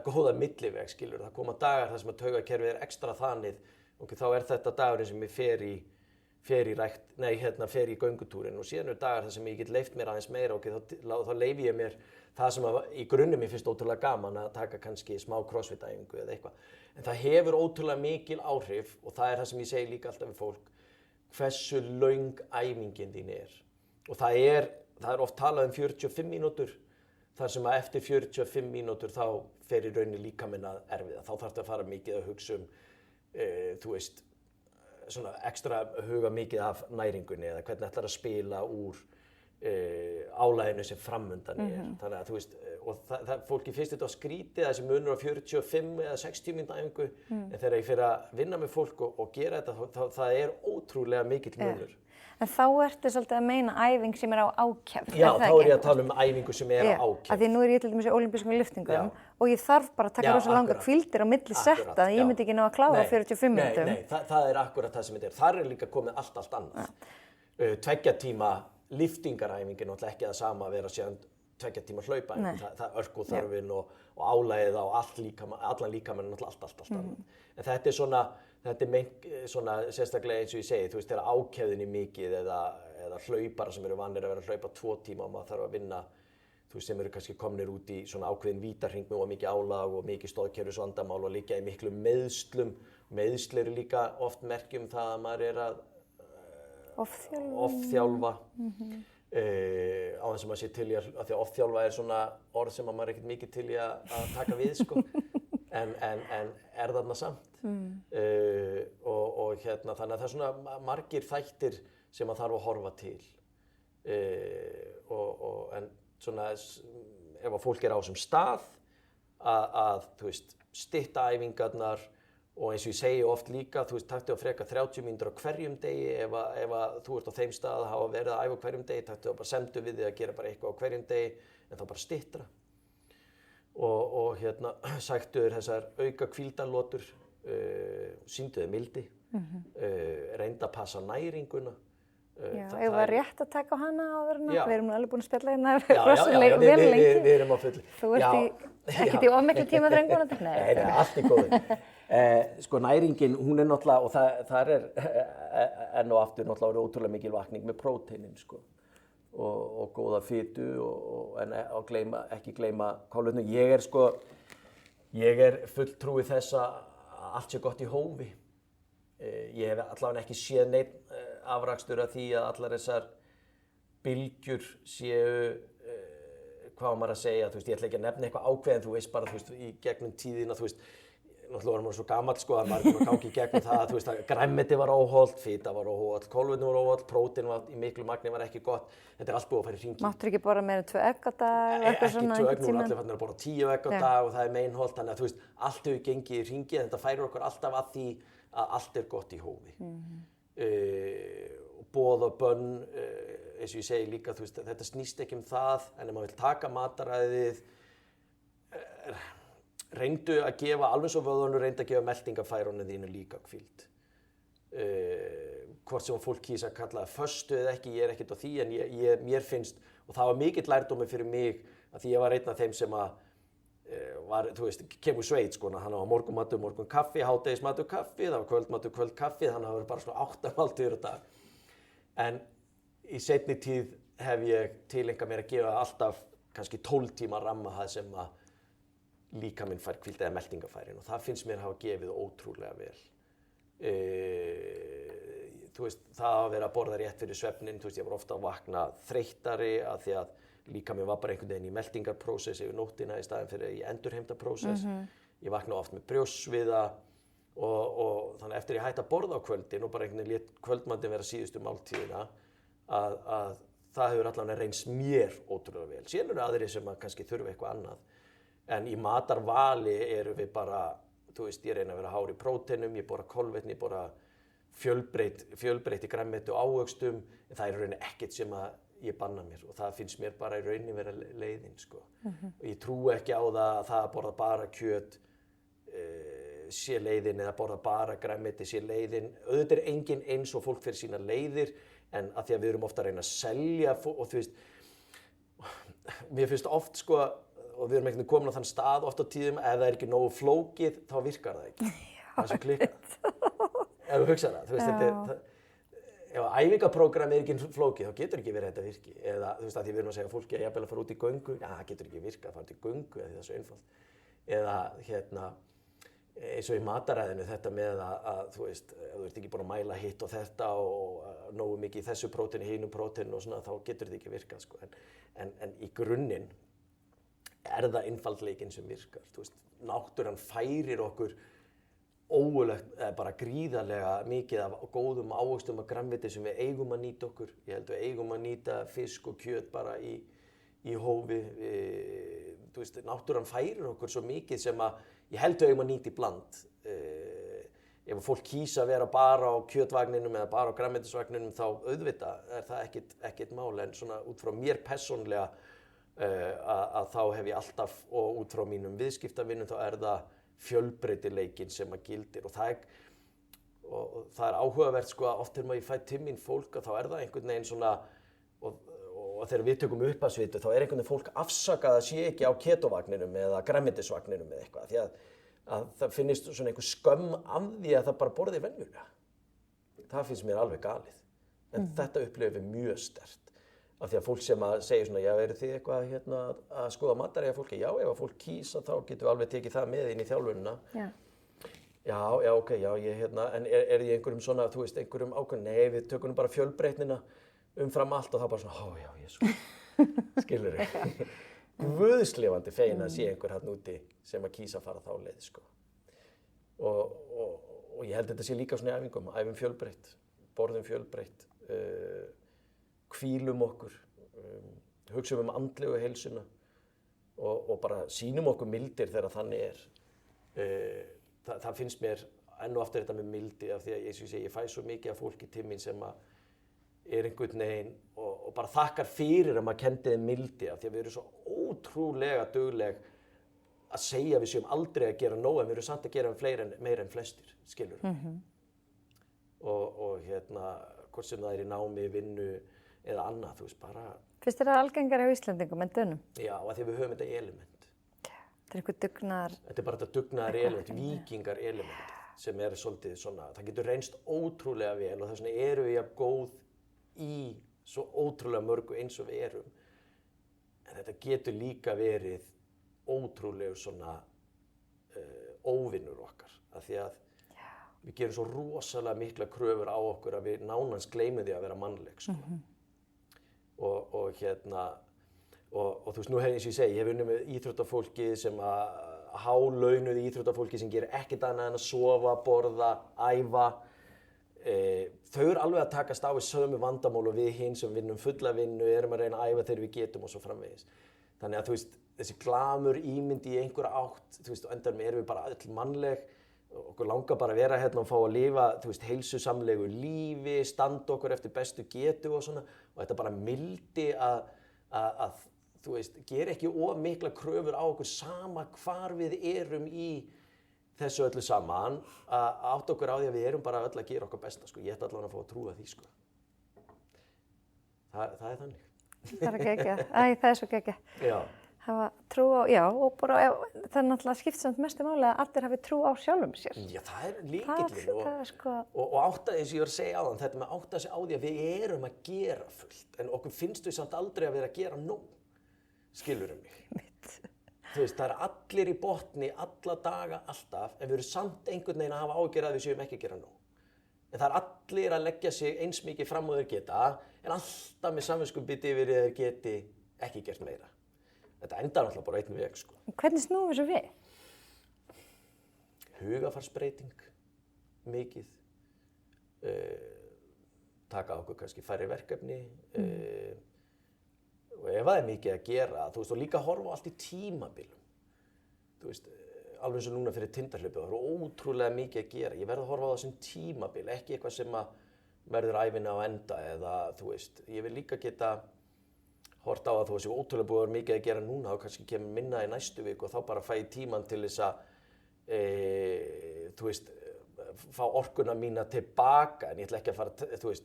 Speaker 2: góða milliveg, skilur. Það koma dagar þar sem að taugakerfið er ekstra þanið. Og þá er þetta dagurinn sem ég fer í göngutúrin og síðan eru dagar þar sem ég get leyft mér aðeins meira og þá leyfi ég mér það sem í grunnum mér finnst ótrúlega gaman að taka kannski smá crossfit-æfingu eða eitthvað. En það hefur ótrúlega mikil áhrif og það er það sem ég segi líka alltaf við fólk, hversu löng æfingin þín er. Og það er oft talað um 45 mínútur, þar sem að eftir 45 mínútur þá fer í rauninni líkaminn að erfiða. Þá þarf það að fara mikið að hugsa þú veist, svona ekstra huga mikið af næringunni eða hvernig ætlar að spila úr álaginu sem framundan er. Þannig að þú veist, og fólki finnst þetta á skrítið, þessi munur á 45 eða 60 mínútna æfingu, en þegar ég fer að vinna með fólk og gera þetta, það er ótrúlega mikill munur.
Speaker 3: En þá ertu svolítið að meina æfing sem er á ákefð.
Speaker 2: Já, þá er ég að tala um æfingu sem er á ákefð.
Speaker 3: Af því nú er ég til dæmis í ólympískum lyftingum og ég þarf bara að taka rosa langa hvíldir á milli setta, ég myndi ekki ná að klára 45 mínútum.
Speaker 2: Nei, það er akkurat það sem þetta er. Þar er líka komið allt annað. 2 tíma lyftingaræfingin er náttúrulega ekki það sama að vera síðan 2 tíma hlaupaæfing. Það orkuþörfin og álagið á allan líkamann er náttúrulega allt annað. En þetta er meint svona sérstaklega eins og ég segi, þú veist, þegar ákefðin er mikið eða hlaupara sem eru vanir að vera að hlaupa 2 tíma og maður þarf að vinna, þú veist, sem eru kannski komnir út í svona ákveðin vítahring og mikið álag og mikið stoðkerfisvandamál og liggja í miklu meiðslum. Meiðsl eru líka oft merki það að maður er að ofþjálfa. Á þess að maður sé til í að því að ofþjálfa er svona orð sem maður er ekkert mikið til í að taka við, sko. En er þarna samt. Og þannig að það er svona margir þættir sem maður þarf að horfa til. En svona ef að fólk er á þessum stað að þú veist, stytta æfingarnar og eins og ég segi oft líka, þú veist, taktu að freka 30 mínútur á hverjum degi ef að þú ert á þeim stað að hafa verið að æfa á hverjum degi, taktu að bara semdu við þig að gera bara eitthvað á hverjum degi en þá bara styttra. Og sæktu þér þessar auka hvíldarlotur, sýndu þér mildi, reyndu að passa næringuna.
Speaker 3: Ég var rétt að taka á hana áður en við erum nú alveg búin að spjalla hérna
Speaker 2: vel lengi. Við erum á fullu.
Speaker 3: Þú ert ekkert í of miklu tíma þröngunum?
Speaker 2: Nei, allt í góðu. Sko næringin, hún er náttúrulega, og þar er enn og aftur náttúrulega ótrúlega mikil vakning með próteinin, sko. Og góða fitu en ekki gleyma kolvetnum. Ég er fulltrúi þess að allt sé gott í hófi. Ég hef allavega ekki séð neitt afrakstur af því að allar þessar bylgjur séu, hvað maður að segja, þú veist, ég ætla ekki að nefna eitthvað ákveðin, þú veist bara, þú veist, í gegnum tíðina, þú veist, náttúrulega var maður svo gamall, sko, að maður var gangi í gegnum það, þú veist, að grænmeti var óhollt, fita var óhollt, kolvetni var óhollt, prótein var í miklu magni var ekki gott, þetta er allt búið að fara í hringi.
Speaker 3: Máttur ekki borða meira en 2 egg á dag, eitthvað svona
Speaker 2: ekki 2 egg, nú er allir farnir að borða 10 egg á dag og það er meinhollt, þannig að þú veist, allt hefur gengið í hringi, en þetta færir okkur alltaf að því að allt er gott í hófi. Boð og bönn, eins og ég segi líka, þú veist, þetta snýst ekki það, en ef maður vill taka mataræðið, reyndu að gefa, alveg svo vöðunum reyndu að gefa meltingafærunum þínu líka hvíld. Hvort sem fólk kýsa að kalla það föstu eða ekki, ég er ekkert á því, en mér finnst, og það var mikill lærdómur fyrir mig, að því ég var einn af þeim sem að var, þú veist, kemur sveit, sko, hann var morgunmatur, morgun kaffi, hádegismatur kaffi, það var kvöldmatur, kvöld kaffi, þannig að það var bara svona 8 máltíðir á dag. En í seinni tíð hef ég tilengað mér að gefa alltaf kannski 12 tíma ramma það sem að líkaminn fær hvíld eða meltingafærin og það finnst mér hafa gefið ótrúlega vel. Þú veist, það að vera að borða rétt fyrir svefnin, þú veist, ég var ofta að vakna þreyttari af því að líkaminn var bara einhvern veginn í meltingarprósess yfir nóttina í staðinn fyrir í endurheimtarprósess. ég vaknaði oft með brjóstsviða og þannig eftir ég hætti að borða á kvöldin og bara einhvern veginn lét kvöldmatinn vera síðustu máltíðina að það hefur allavega reynst mér ótrúlega vel. Síðan eru aðrir sem kannski þurfa eitthvað annað. En í matarvali erum við bara, þú veist, ég reyna að vera hár í próteinum, ég borða kolvetni, ég borða fjölbreytt í grænmeti og ávöxtum, en það er í rauninni ekkert sem að ég banna mér og það finnst mér bara í rauninni vera leiðin, sko. Og ég trúi ekki á það að borða bara kjöt sé leiðin eða borða bara grænmeti sé leiðin. Auðvitað er enginn eins og fólk fyrir sína leiðir, en að því að við erum ofta að reyna að selja og þú veist, mér finnst oft, sko, og við erum einhvern veginn komin á þann stað oft á tíðum, ef það er ekki nógu flókið, þá virkar það ekki. Það er svo klikkað. Ef þú hugsar það, þú veist, ef æfingaprógramm er ekki flókið, þá getur ekki verið þetta virki. Eða, þú veist, að því við erum að segja fólki að jafnvel að fara út í göngu, já, það getur ekki virkað að fara út í göngu, því það er svo einfalt. Eða, eins og í mataræðinu þetta með að þú veist, ef þú ert ekki búin að mæla hitt og þetta og nógu mikið í þessu próteini, hinu próteinu og svona, þá getur þetta ekki virkað, sko. En í grunninn er það einfaldleikinn sem virkar. Þú veist, náttúran færir okkur ógurlegt, bara gríðarlega mikið af góðum ávöxtum og grænmeti sem við eigum að nýta okkur. Ég held við eigum að nýta fisk og kjöt bara í hófi. Þú veist, náttúran færir okkur svo mikið sem að ég held við eigum að nýta í bland. Ef fólk kýs að vera bara á kjötvagninum eða bara á grænmetisvagninum, þá auðvitað er það ekkert mál, en svona út frá mér persónlega að þá hef ég alltaf, og út frá mínum viðskiptavinnum, þá er það fjölbreytileikinn sem að gildir og það er áhugavert, sko, að oft þegar maður fæ til mín fólk að þá er það einhvern veginn svona og þegar við tökum upphafsvitu þá er einhvern veginn fólk afsakað að sé ekki á ketovagninum eða grænmetisvagninum eða eitthvað, því að það finnist svona einhver skömm af því að það bara borði venjulega. Það finnst mér alveg galið. En þetta upplifum við mjög sterkt. Af því að fólk sem að segja svona, já, eru þið eitthvað að skoða mataræði fólki? Já, ef að fólk kýsa þá getum við alveg tekið það með inn í þjálfunina. Já. Já, ok, já, en er ég einhverjum svona, þú veist, einhverjum ákveðin, nei, við tökum bara fjölbreytnina umfram allt og það bara svona, ó, já, Jesús, skilurðu. Guðslefandi fegin að sé einhver hann úti sem að kýsa að fara þá leið, sko. Og ég held þetta sé líka svona í æfingum, æfum fjölbreytt, borðum fjölbreytt, hvílum okkur, hugsaum andlegu heilsuna og bara sýnum okkur mildir þegar þannig er. Það finnst mér enn og aftur þetta með mildi af því að ég fæ svo mikið af fólki til mín sem að er einhvern veginn og bara þakkar fyrir að maður kendi þeim mildi af því að við erum svo ótrúlega dugleg að segja við séum aldrei að gera nóg en við erum samt að gera meira en flestir, skilur. Og hvort sem það er í námi, vinnu eða annað, þú veist, bara...
Speaker 3: Finnst þér það algengari á Íslendingum en Dönum?
Speaker 2: Já, af því að við höfum þetta element.
Speaker 3: Þetta er eitthvað dugnaðar...
Speaker 2: Þetta er bara þetta dugnaðar element, víkingar element sem er svolítið svona, það getur reynst ótrúlega vel og þess vegna erum við jafn góð í svo ótrúlega mörgu eins og við erum. En þetta getur líka verið ótrúlega svona óvinnur okkar, af því að við gerum svo rosalega mikla kröfur á okkur að við nánast gleymum því að vera mannleg, sko. Og þú veist, nú eins og ég segi, ég hef unnið með íþróttafólki sem að hálaunuð íþróttafólki sem gerir ekkert annað en að sofa, borða, æfa. Þau eru alveg að takast á við sömu vandamál og við hinn sem vinnum fulla vinnu, erum að reyna að æfa þegar við getum og svo framvegis. Þannig að þú veist, þessi glamur ímyndi í einhverja átt, þú veist, og endanum erum við bara öll mannleg, okkur langar bara að vera hérna og fá að lifa, þú veist, heilsusamlegu lífi, standa okkur eftir bestu getu og svona, og þetta bara mildi að þú veist, gera ekki of mikla kröfur á okkur sama hvar við erum í þessu öllu saman, að átta okkur á því að við erum bara öll að gera okkar besta, sko. Ég ætti allavega að fá að trúa því, sko. Það er þannig.
Speaker 3: Það er geggjað. Það er svo geggjað.
Speaker 2: Já.
Speaker 3: Hafa trú á, já, og bara, það er náttúrulega skipt samt mestu máli að allir hafi trú á sjálfum sér.
Speaker 2: Já, það er lykillinn og átta, eins og ég var að segja áðan, þetta með átta sig á því að við erum að gera fullt, en okkur finnst við samt aldrei að vera að gera nóg. Skilurðu mig? Þú veist, það er allir í botni, alla daga, alltaf, en við erum samt einhvern veginn að hafa áhyggjur að við séum ekki að gera nóg. En það er allir að leggja sig eins mikið fram og þeir geta, en alltaf með samviskubiti yfir þeir geti ekki gert meira. Þetta endar alltaf bara einn veg, sko.
Speaker 3: Hvernig snúum við svo við?
Speaker 2: hugafarsbreyting mikið, taka okkur kannski færri verkefni og ef það mikið að gera, þú veist, og líka horfa á allt í tímabilum. Þú veist, alveg eins og núna fyrir Tindahlaupið, það ótrúlega mikið að gera. Ég verð að horfa á það sem tímabil, ekki eitthvað sem að verður ævinni á enda eða, þú veist, ég vil líka geta hort á að þú veist, ótrúlega búið að vera mikið að gera núna, þá kannski kemur minna í næstu viku og þá bara fæ ég tíman til þess að, þú veist, fá orkuna mína tilbaka, en ég ætla ekki að fara, þú veist,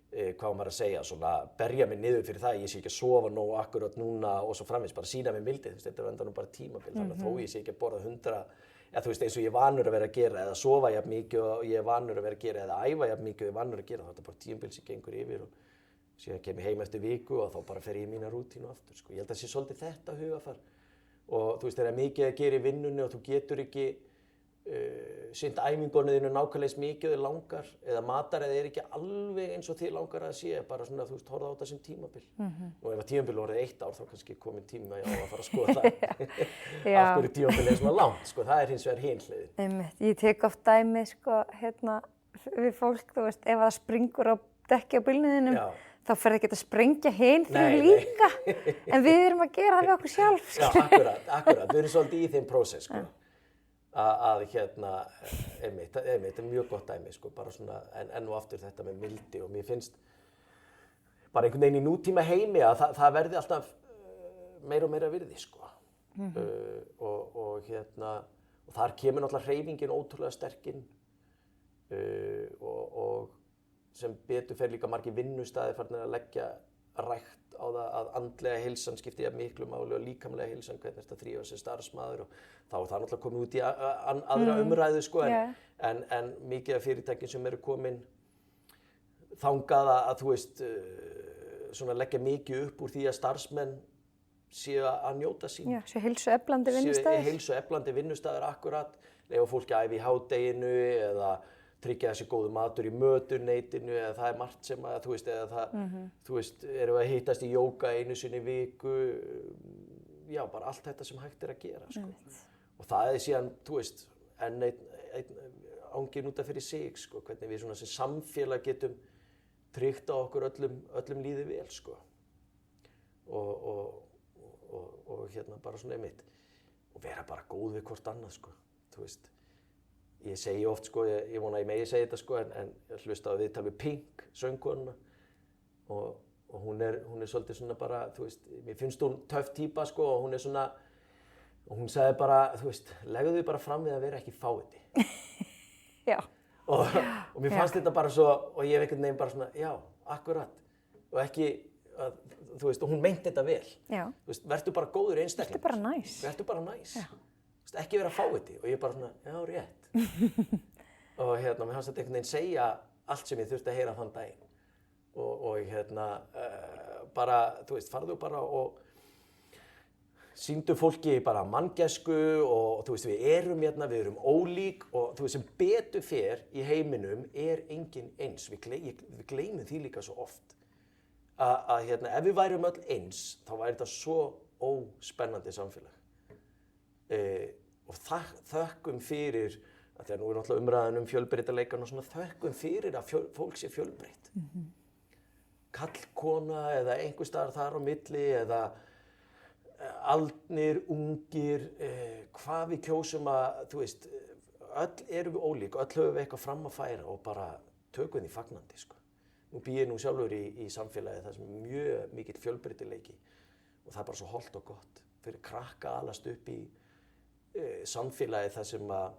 Speaker 2: hvað maður að segja, svona berja mig niður fyrir það, ég sé ekki að sofa nógu akkurat núna og svo framvegis, bara sýna mig mildið, þú veist, þetta er endanum bara tímabil, þannig að þó ég sé ekki að borða 100, eða þú veist, eins og ég er vanur að vera að gera, eða sofa jafn mikið og ég er vanur að vera að gera, eða æfa jafn mikið og ég er vanur að gera, þá er þetta bara tímabil sem gengur yfir og síðan kem ég heim eftir viku og þá bara fer ég í mína rútínu aftur, sko. Ég held að sé svolítið þetta hugafar og þú veist, þegar mikið að gera í vinnunni og þú getur ekki sinnt æfingunni þínu nákvæmlega mikið þið langar eða matarið er ekki alveg eins og þið langar að sé, bara svona þú veist, horfa á þetta sem tímabil. Og ef að tímabil orðið 1 ár þá kannski komin tíma á að fara að skoða það. Af hverju tímabil er svona langt, sko, það er hins vegar hin hliðin.
Speaker 3: Einmitt, ég tek oft dæmi, sko, við fólk, þú veist, ef það springur á dekki á bílnum þínum, þá fer það ekki að sprengja hin fyrir líka, en við erum að gera það við okkur sjálf.
Speaker 2: Já, akkurat, við erum svolítið í þeim prósess, sko. Að einmitt, þetta er mjög gott dæmi, sko, bara svona, enn og aftur þetta með mildi og mér finnst bara einhvern veginn í nútíma heimi að það verði alltaf meira og meira virði, sko. Og þar kemur náttúrulega hreyfingin ótrúlega sterk inn og sem betur fer líka margir vinnustaðir farnir að leggja rækt á það að andlega heilsan skiptir jafn miklu máli og líkamlega heilsan, hvernig þetta þrífa sem starfsmaður og þá er það náttúrulega komið út í aðra umræðu, sko, en mikið af fyrirtækin sem eru komin þangað að þú veist, svona leggja mikið upp úr því að starfsmenn séu að njóta sín. Já,
Speaker 3: séu heilsueflandi vinnustaðir.
Speaker 2: Séu heilsueflandi vinnustaðir, akkurat, leyfa fólki að æfa í hádeginu eða tryggja þessi góðu matur í mötuneytinu eða það er margt sem að, þú veist, eða það, þú veist, erum við að hittast í jóga einu sinni í viku, já, bara allt þetta sem hægt er að gera, sko. Og það er síðan, þú veist, enn einn anginn út af fyrir sig, sko, hvernig við svona sem samfélag getum tryggt á okkur öllum líði vel, sko. Og bara svona einmitt, og vera bara góð við hvort annað, sko, þú veist. Ég segi oft, sko, ég vona að ég megi segja þetta, sko, en ég hlusta á viðtal við Pink, söngkonuna, og hún er svolítið svona bara, þú veist, mér finnst hún töff típa, sko, og hún er svona, og hún sagði bara, þú veist, legðu þig bara fram við að vera ekki fáiði.
Speaker 3: Já.
Speaker 2: Og mér fannst þetta bara svo, og ég hef einhvern veginn bara svona, já, akkurat, og ekki, þú veist, og hún meinti þetta vel.
Speaker 3: Já.
Speaker 2: Þú veist, vertu bara góður einstaklingur.
Speaker 3: Vertu bara næs.
Speaker 2: Vertu bara næs. Já. Þú veist, ekki vera fáiði, og ég bara svona, já, rétt. Og mér fannst þetta einhvern veginn segja allt sem ég þurfti að heyra þann daginn. Og bara, þú veist, farðu bara og sýndu fólki bara manngæsku og þú veist, við erum ólík og þú veist, sem betur fer í heiminum er enginn eins. Við gleymum því líka svo oft. Ef við værum öll eins, þá væri þetta svo óspennandi samfélag. Og þökkum fyrir, þegar nú er náttúrulega umræðan fjölbreytileikann og svona, þökkum fyrir að fólk sé fjölbreytt. Karlkona eða einhvers staðar þar á milli eða aldnir, ungir, hvað við kjósum að, þú veist, öll erum við ólík, öll höfum við eitthvað fram að færa og bara tökum því fagnandi, sko. Nú bý ég nú sjálfur í samfélagi þar sem er mjög mikill fjölbreytileiki og það er bara svo hollt og gott fyrir krakka að alast upp í samfélagi þar sem að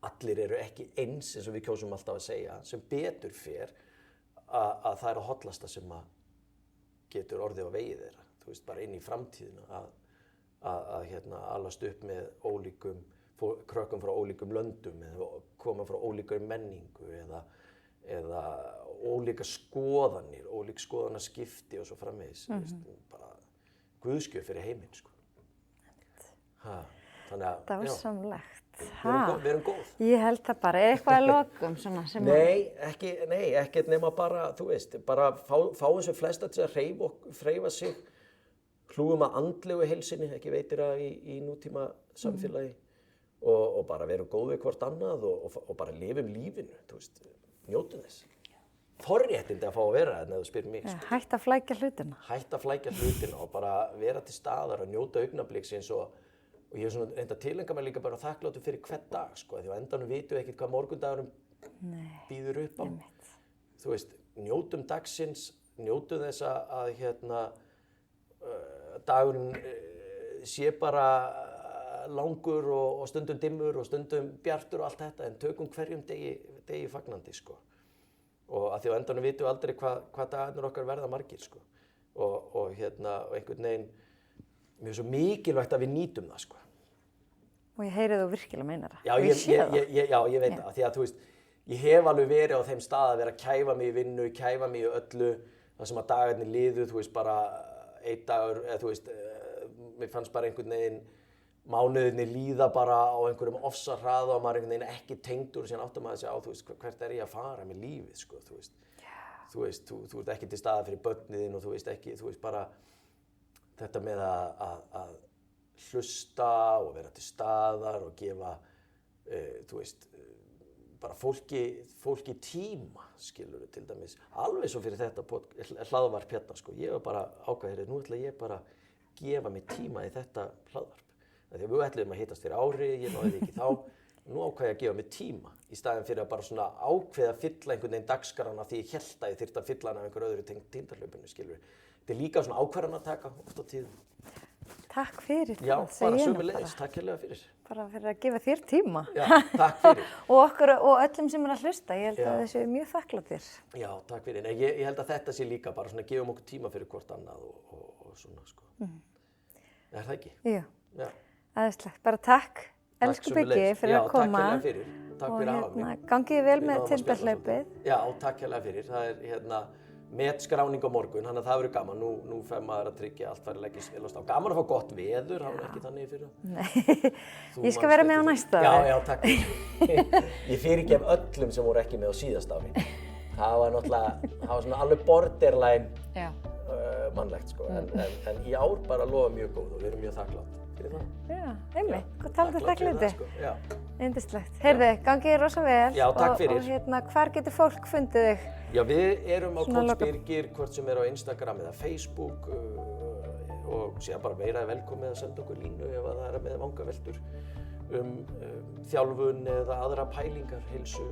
Speaker 2: allir eru ekki eins eins og við kjósum alltaf að segja, sem betur fer að það er að hollasta sem að getur orðið á vegi þeirra, þú veist, bara inn í framtíðina að alast upp með ólíkum krökkum frá ólíkum löndum eða koma frá ólíkar menningu eða ólíka skoðanir, ólík skoðanaskipti og svo framvegis, bara guðskjöf fyrir heiminn, sko. Þannig að,
Speaker 3: dásamlegt.
Speaker 2: Við erum góð.
Speaker 3: Ég held það bara, eitthvað að lokum svona sem
Speaker 2: Nei, ekkert nema bara, þú veist, bara fáum sem flesta til að hreyfa sig, hlúum að andlegu heilsinni, ekki veitir að í nútíma samfélagi og bara verum góð við hvort annað og bara lifum lífinu, þú veist, njótum þess. Forréttindi að fá að vera þarna ef þú spyrir mig.
Speaker 3: Hætt að flækja hlutina.
Speaker 2: Hætt að flækja hlutina og bara vera til staðar og njóta augnabliksins og ég hef svona reynda að tileinka mér líka bara þakklátur fyrir hvern dag, sko, því á endanum vitum við ekkert hvað morgundagurum býður upp á. Þú veist, njótum dagsins, njótum þess að dagurinn sé bara langur og stundum dimmur og stundum bjartur og allt þetta, en tökum hverjum degi fagnandi, sko. Og að því á endanum vitum við aldrei hvað dagarnir okkar verða margir, sko. Og einhvern veginn, mér er svo mikilvægt að við nýtum það, sko.
Speaker 3: Og ég heyri þú virkilega meinar það.
Speaker 2: Já, ég veit það. Því að, þú veist, ég hef alveg verið á þeim stað að vera að kæfa mig í vinnu, kæfa mig í öllu, þar sem að dagarnir liðu, þú veist, bara einn dagur, eða þú veist, mér fannst bara einhvern veginn mánuðirnir líða bara á einhverjum ofsahraða og maður einhvern veginn ekki tengdur og síðan áttar maður sig á, þú veist, hvert er ég að fara með lífið, sko, þú veist. Þú veist, þú ert ekki til staðar fyrir börnin og þú veist ekki, þú veist, bara þetta með að hlusta og vera til staðar og gefa, þú veist, bara fólki tíma, skilurðu, til dæmis. Alveg svo fyrir þetta hlaðvarp hérna, sko. Ég var bara ákveðið, nú ætla ég bara gefa mig tíma í þetta hlaðvarp. Því að við ætluðum að hittast fyrir ári, ég náði ekki þá. Nú ákveði að gefa mig tíma í staðinn fyrir að bara svona ákveða að fylla einhvern veginn dagskrana því ég hélt að ég þyrfti að fylla hana af einhver öðru tengt Tindahlaupinu, skilur. Þetta er líka svona ákvarðan að taka oft á tíðum.
Speaker 3: Takk fyrir.
Speaker 2: Já, bara sömuleiðis, takk hérlega fyrir.
Speaker 3: Bara fyrir að gefa þér tíma.
Speaker 2: Já, takk fyrir.
Speaker 3: og öllum sem er að hlusta, ég held að þessu er mjög þakklátir.
Speaker 2: Já, takk fyrir. En ég held að þetta sé líka bara svona gefum okkur tíma fyrir hvort annað og svona, sko. Er það ekki?
Speaker 3: Já. Æðislegt. Bara takk. Elsku Biggi fyrir að koma.
Speaker 2: Já, takk hérlega fyrir. Takk fyrir að hafa mig.
Speaker 3: Gangið vel með Tindahlaupið.
Speaker 2: Já, takk hérlega fyrir. Það er metskráning á morgun, þannig að það verður gaman. Nú fer maður að tryggja allt fari leggist vel á stað. Gaman að fá gott veður, það var ekki þannig fyrir það.
Speaker 3: Nei, ég skal vera með á næsta ári.
Speaker 2: Já, takk fyrir. Ég fyrirgef öllum sem voru ekki með á síðasta ári. Það var svona alveg borderline mannlegt, sko. En í ár bara lofa mjög góð og við erum mjög þakklátt fyrir það. Já,
Speaker 3: einmitt. Hvað talaðu þakkláti?
Speaker 2: Sko. Já.
Speaker 3: Yndislegt. Heyrðu, gangið rosa vel.
Speaker 2: Já, takk fyrir.
Speaker 3: Og hvar getur fólk fundið þig?
Speaker 2: Já, við erum á Kollsbyrgir, hvort sem er á Instagram eða Facebook og síðan bara meira velkomið að senda okkur línu ef það er með vangaveltur þjálfun eða aðra pælingar, heilsu,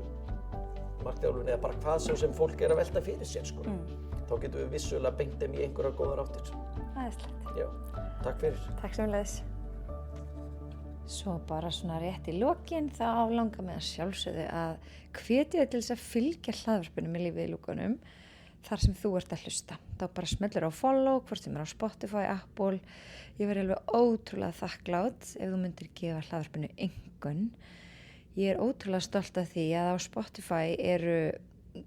Speaker 2: markþjálfun eða bara hvað sem fólk er að velta fyrir sér, sko. Þá getum við vissulega beint þeim í einhverjar góðar áttir.
Speaker 3: Æðislegt.
Speaker 2: Já, takk fyrir.
Speaker 3: Takk sömuleiðis. Svo bara svona rétt í lokin þá langar mig að sjálfsögðu að hvetja þig til þess að fylgja hlaðvarpinu með lífið í lúkunum þar sem þú ert að hlusta. Þá bara smellur á follow, hvort sem er á Spotify, Apple. Ég verði alveg ótrúlega þakklátt ef þú myndir gefa hlaðvarpinu einkunn. Ég er ótrúlega stolt af því að á Spotify eru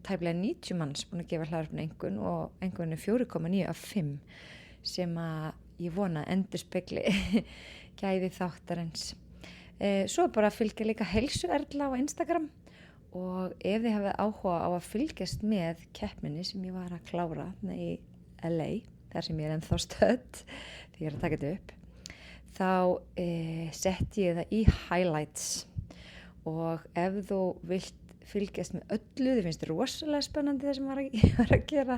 Speaker 3: tæplega 90 manns búin að gefa hlaðvarpinu einkunn og einkunn er 4,9 af 5 sem að ég vona endurspegli gæði þáttarins. Svo bara fylgja líka Heilsu Erla á Instagram og ef þið hafið áhuga á að fylgjast með keppninni sem ég var að klára í LA, þar sem ég er ennþá stödd því ég er að taka þetta upp, þá setti ég það í highlights og ef þú vilt fylgjast með öllu, þið finnst rosalega spennandi það sem ég var að gera,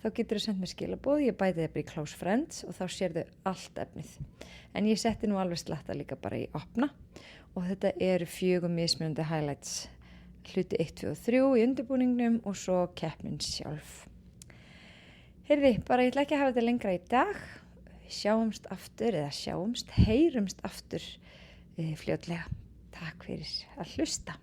Speaker 3: þá getur þú sendt mér skilaboð, ég bæti það bara í Close Friends og þá sérðu allt efnið. En ég setti nú alveg slatta líka bara í opna og þetta eru 4 mismunandi highlights, hluti 1, 2 og 3 í undirbúningnum og svo keppnin sjálf. Heyrði, bara ég ætla ekki að hafa þetta lengra í dag, sjáumst aftur eða heyrumst aftur fljótlega. Takk fyrir að hlusta.